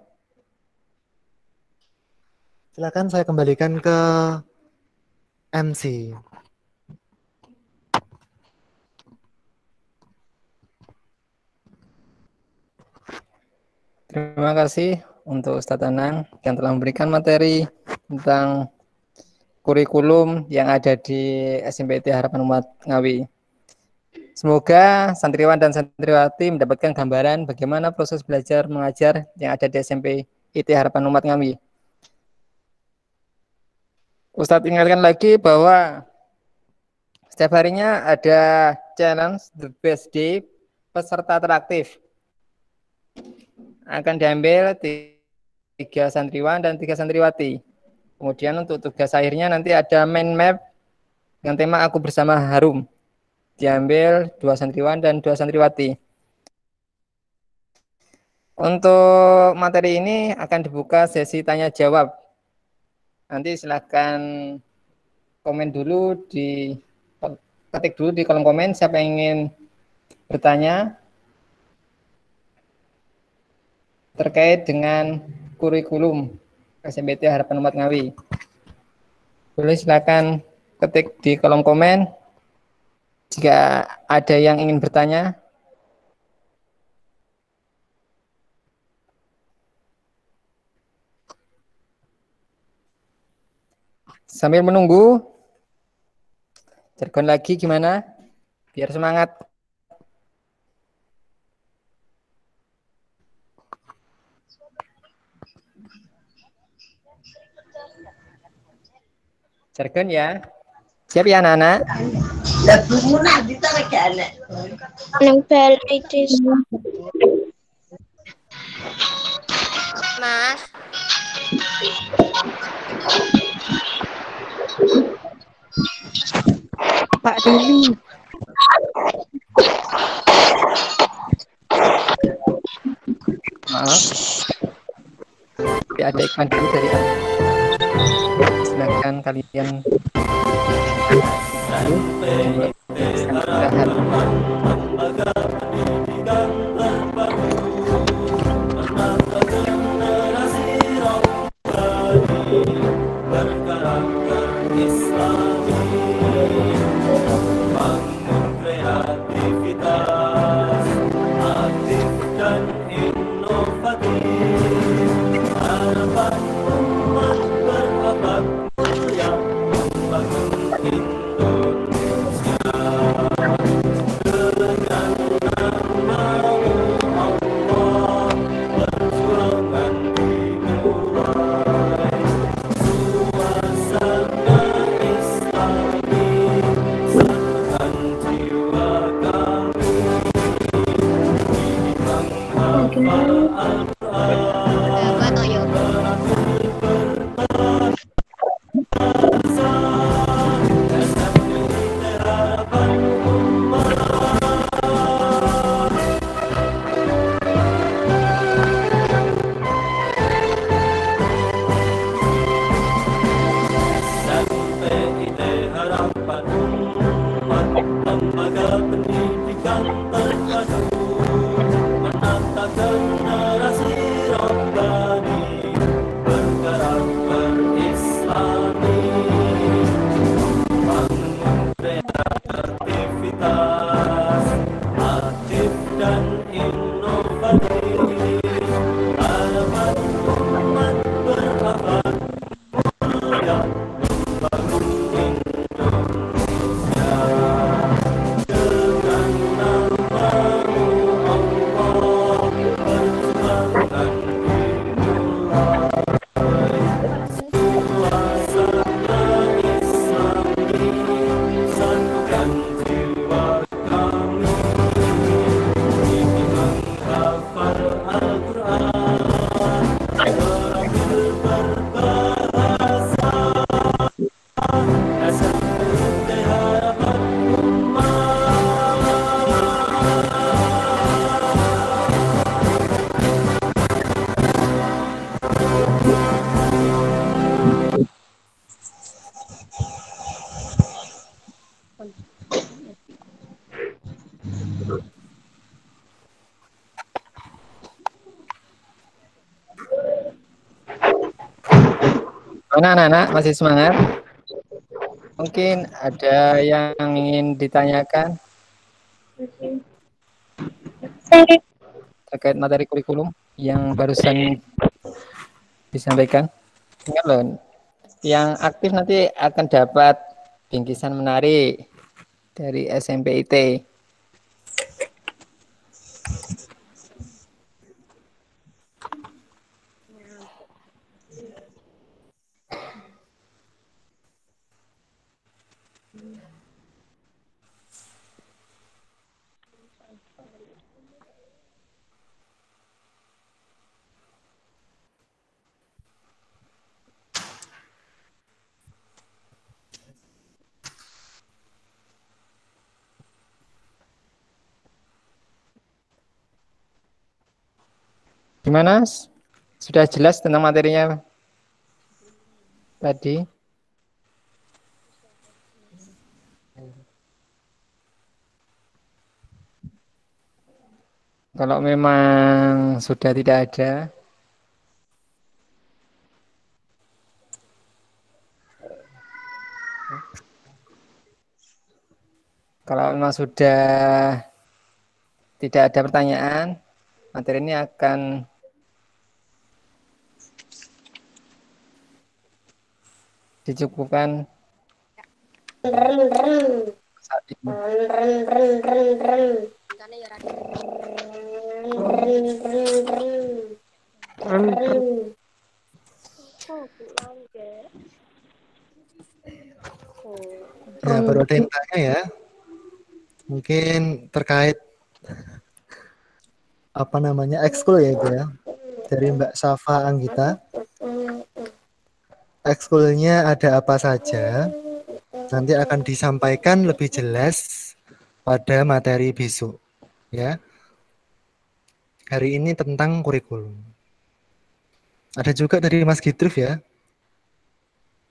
Silakan saya kembalikan ke MC. Terima kasih untuk Ustadz Anang yang telah memberikan materi tentang kurikulum yang ada di SMP IT Harapan Umat Ngawi. Semoga santriwan dan santriwati mendapatkan gambaran bagaimana proses belajar mengajar yang ada di SMP IT Harapan Umat Ngawi. Ustadz ingatkan lagi bahwa setiap harinya ada challenge the best day peserta teraktif. Akan diambil 3 santriwan dan 3 santriwati. Kemudian untuk tugas akhirnya nanti ada mind map dengan tema Aku Bersama Harum. Diambil 2 santriwan dan 2 santriwati. Untuk materi ini akan dibuka sesi tanya jawab. Nanti silahkan komen dulu ketik dulu di kolom komen siapa yang ingin bertanya. terkait dengan kurikulum SMPT Harapan Umat Ngawi. Boleh silakan ketik di kolom komen jika ada yang ingin bertanya. Sambil menunggu, jargon lagi gimana? Biar semangat. Jargon ya. Siap ya anak-anak? Mas. Pak Doni. Maaf. Tapi ada iklan dulu dari aku. Silakan kalian. Mana anak-anak masih semangat? Mungkin ada yang ingin ditanyakan terkait materi kurikulum yang barusan disampaikan. Ingat loh, yang aktif nanti akan dapat bingkisan menarik dari SMPIT. Gimana? Sudah jelas tentang materinya tadi? Kalau memang yang sudah tidak ada. Kalau memang sudah tidak ada pertanyaan, materi ini akan dicukupkan saat ini. Ya, baru ada yang tanya ya. Mungkin terkait apa namanya ekskul ya Ibu ya. Dari Mbak Safa Anggita. Ekskulnya ada apa saja? Nanti akan disampaikan lebih jelas pada materi besok ya. Hari ini tentang kurikulum. Ada juga dari Mas Gitrif ya.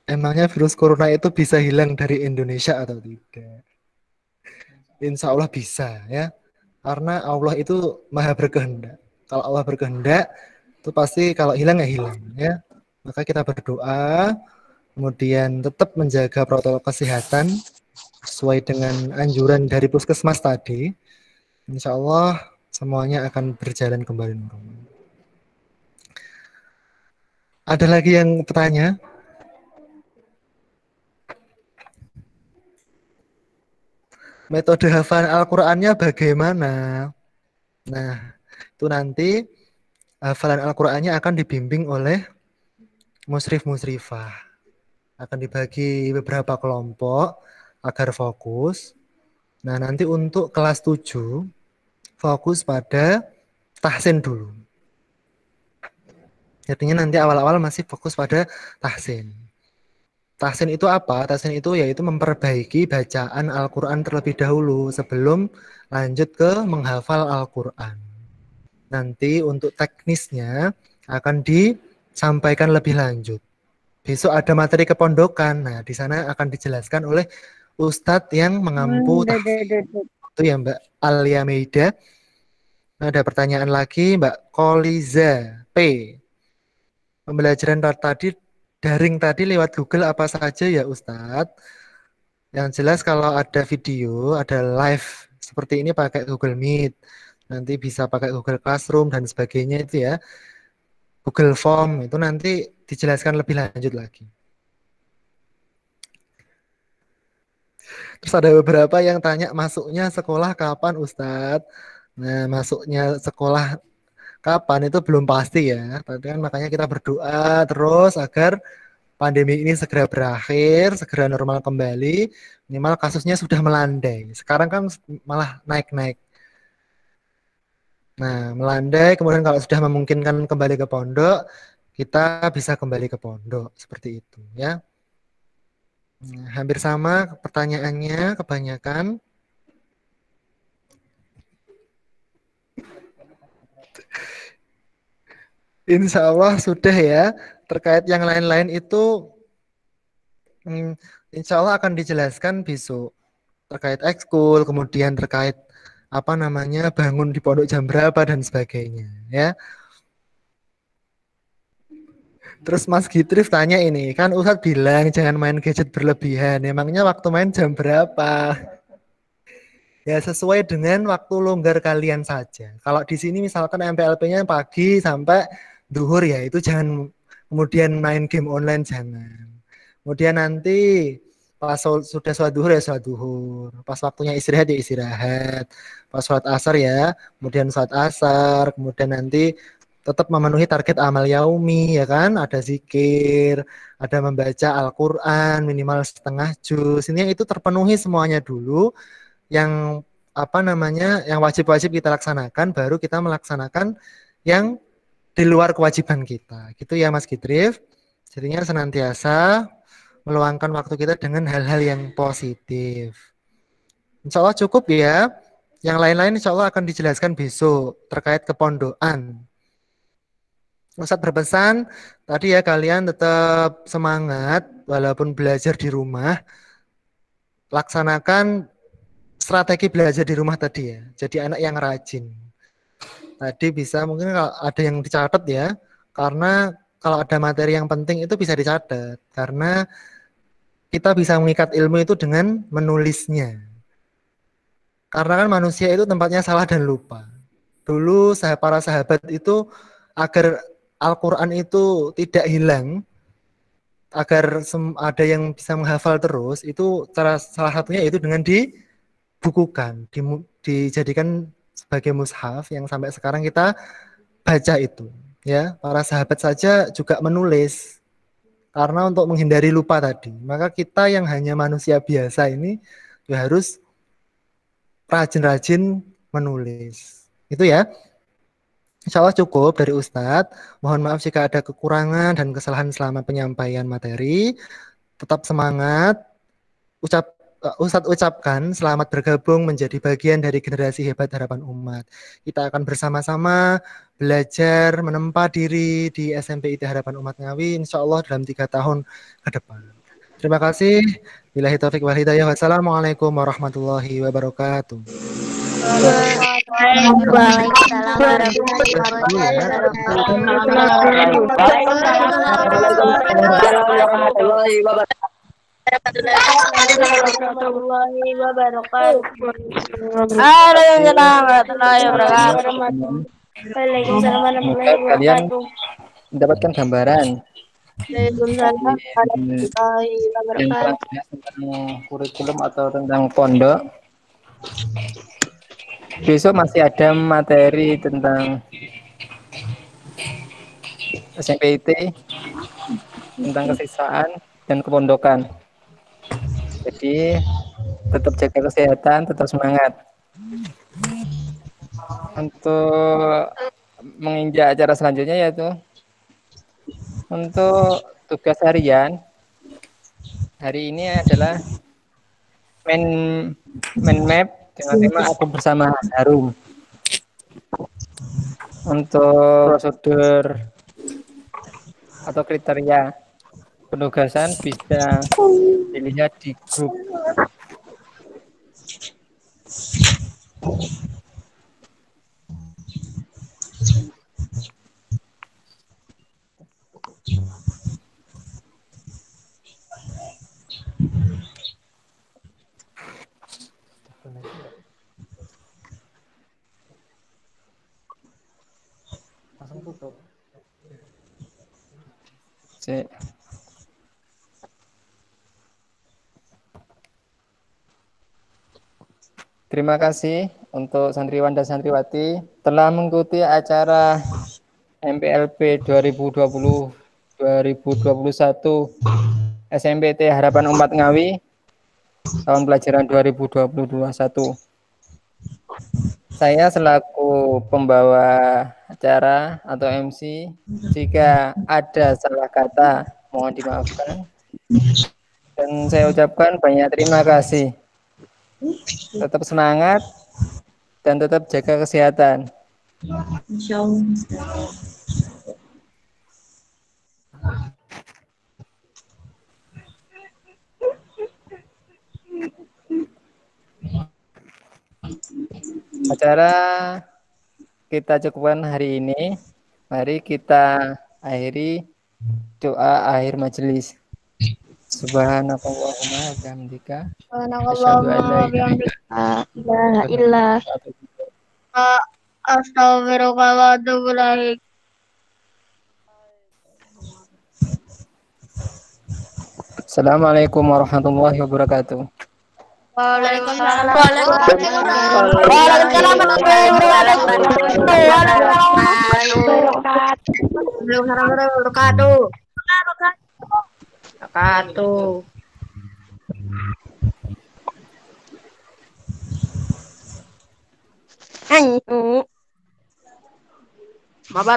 Emangnya virus corona itu bisa hilang dari Indonesia atau tidak? Insya Allah bisa ya. Karena Allah itu maha berkehendak. Kalau Allah berkehendak, itu pasti kalau hilang ya hilang ya. Maka kita berdoa, kemudian tetap menjaga protokol kesehatan sesuai dengan anjuran dari puskesmas tadi. Insya Allah semuanya akan berjalan kembali normal. Ada lagi yang bertanya? Metode hafalan Al-Qur'annya bagaimana? Nah, itu nanti hafalan Al-Qur'annya akan dibimbing oleh musyrif-musyrifah. Akan dibagi beberapa kelompok agar fokus. Nah, nanti untuk kelas 7 fokus pada tahsin dulu. Jadinya nanti awal-awal masih fokus pada tahsin. Tahsin itu apa? Tahsin itu yaitu memperbaiki bacaan Al-Quran terlebih dahulu sebelum lanjut ke menghafal Al-Quran. Nanti untuk teknisnya akan disampaikan lebih lanjut. Besok ada materi kepondokan. Nah, di sana akan dijelaskan oleh Ustadz yang mengampu tahsin. Itu ya Mbak Alia Meida. Ada pertanyaan lagi Mbak Koliza P. Pembelajaran tadi daring tadi lewat Google apa saja ya Ustadz? Yang jelas kalau ada video, ada live seperti ini pakai Google Meet. Nanti bisa pakai Google Classroom dan sebagainya itu ya. Google Form itu nanti dijelaskan lebih lanjut lagi. Terus ada beberapa yang tanya masuknya sekolah kapan Ustadz? Nah, masuknya sekolah kapan itu belum pasti ya. Tadi kan makanya kita berdoa terus agar pandemi ini segera berakhir, segera normal kembali. Minimal kasusnya sudah melandai. Sekarang kan malah naik-naik. Nah, melandai kemudian kalau sudah memungkinkan kembali ke pondok, kita bisa kembali ke pondok seperti itu ya. Nah, hampir sama pertanyaannya kebanyakan. Insya Allah sudah ya. Terkait yang lain-lain itu insya Allah akan dijelaskan besok. Terkait ekskul, kemudian terkait apa namanya bangun di pondok jam berapa dan sebagainya ya. Terus Mas Gitrif tanya ini, kan Ustadz bilang jangan main gadget berlebihan. Emangnya waktu main jam berapa? Ya sesuai dengan waktu longgar kalian saja. Kalau di sini misalkan MPLP-nya pagi sampai duhur ya itu jangan kemudian main game online jangan. Kemudian nanti pas sudah sholat duhur ya sholat duhur. Pas waktunya istirahat ya istirahat. Pas sholat asar ya, kemudian sholat asar. Kemudian nanti tetap memenuhi target amal yaumi ya kan. Ada zikir, ada membaca Al-Quran minimal setengah juz. Ini itu terpenuhi semuanya dulu. Yang apa namanya yang wajib-wajib kita laksanakan baru kita melaksanakan yang di luar kewajiban kita gitu ya Mas Gitrif. Jadinya senantiasa meluangkan waktu kita dengan hal-hal yang positif. Insya Allah cukup ya. Yang lain-lain insya Allah akan dijelaskan besok terkait kepondokan. Ustadz berpesan tadi ya kalian tetap semangat walaupun belajar di rumah. Laksanakan strategi belajar di rumah tadi ya. Jadi anak yang rajin. tadi bisa mungkin kalau ada yang dicatat ya, karena kalau ada materi yang penting itu bisa dicatat, karena kita bisa mengikat ilmu itu dengan menulisnya. Karena kan manusia itu tempatnya salah dan lupa. Dulu para sahabat itu agar Al-Quran itu tidak hilang, agar ada yang bisa menghafal terus, itu salah satunya itu dengan dibukukan, dijadikan sebagai mushaf yang sampai sekarang kita baca itu. Ya, para sahabat saja juga menulis karena untuk menghindari lupa tadi. Maka kita yang hanya manusia biasa ini ya harus rajin-rajin menulis. Itu ya. Insya Allah cukup dari Ustadz. Mohon maaf jika ada kekurangan dan kesalahan selama penyampaian materi. Tetap semangat. Ustadz ucapkan selamat bergabung menjadi bagian dari generasi hebat harapan umat. Kita akan bersama-sama belajar menempa diri di SMP IT Harapan Umat Ngawi. Insya Allah dalam 3 tahun ke depan. Terima kasih. Billahi taufiq wal hidayah. Wassalamualaikum warahmatullahi wabarakatuh. Waalaikumsalam warahmatullahi Kalian mendapatkan gambaran tentang kurikulum atau tentang pondok. Besok masih ada materi tentang SMP IT, tentang kesisaan dan kepondokan. Jadi tetap jaga kesehatan, tetap semangat. Untuk menginjak acara selanjutnya yaitu untuk tugas harian hari ini adalah main map dengan tema Aku Bersama Harum. Untuk prosedur atau kriteria penugasan bisa dilihat di grup. Langsung tutup. Cek. Terima kasih untuk santriwan dan santriwati telah mengikuti acara MPLP 2020-2021 SMPT Harapan Umat Ngawi tahun pelajaran 2020-2021. Saya selaku pembawa acara atau MC, jika ada salah kata mohon dimaafkan. Dan saya ucapkan banyak terima kasih. Tetap semangat dan tetap jaga kesehatan. Acara kita cukupkan hari ini. Mari kita akhiri doa akhir majelis. Subhanakallahumma wa bihamdika asyhadu an la ilaha illa anta astaghfiruka wa atubu ilaik. Assalamualaikum warahmatullahi wabarakatuh. Waalaikumsalam warahmatullahi wabarakatuh.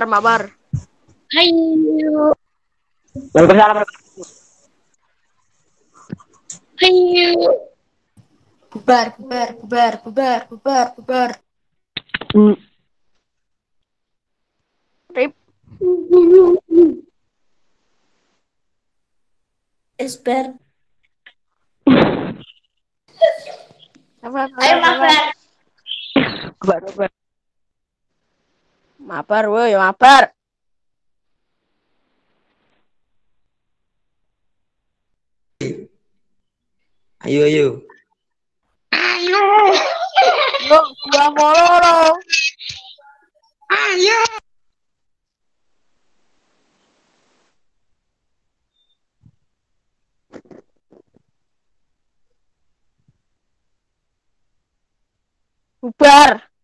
Mabar. Hayu. Waalaikumsalam. Hayu. Bubar. Rip. Esber. Ayo, Mabar. Bubar. Mabar, woi, mabar. Ayo, ayo. Ayo. Lo, gua molo. Ayo. Bubar.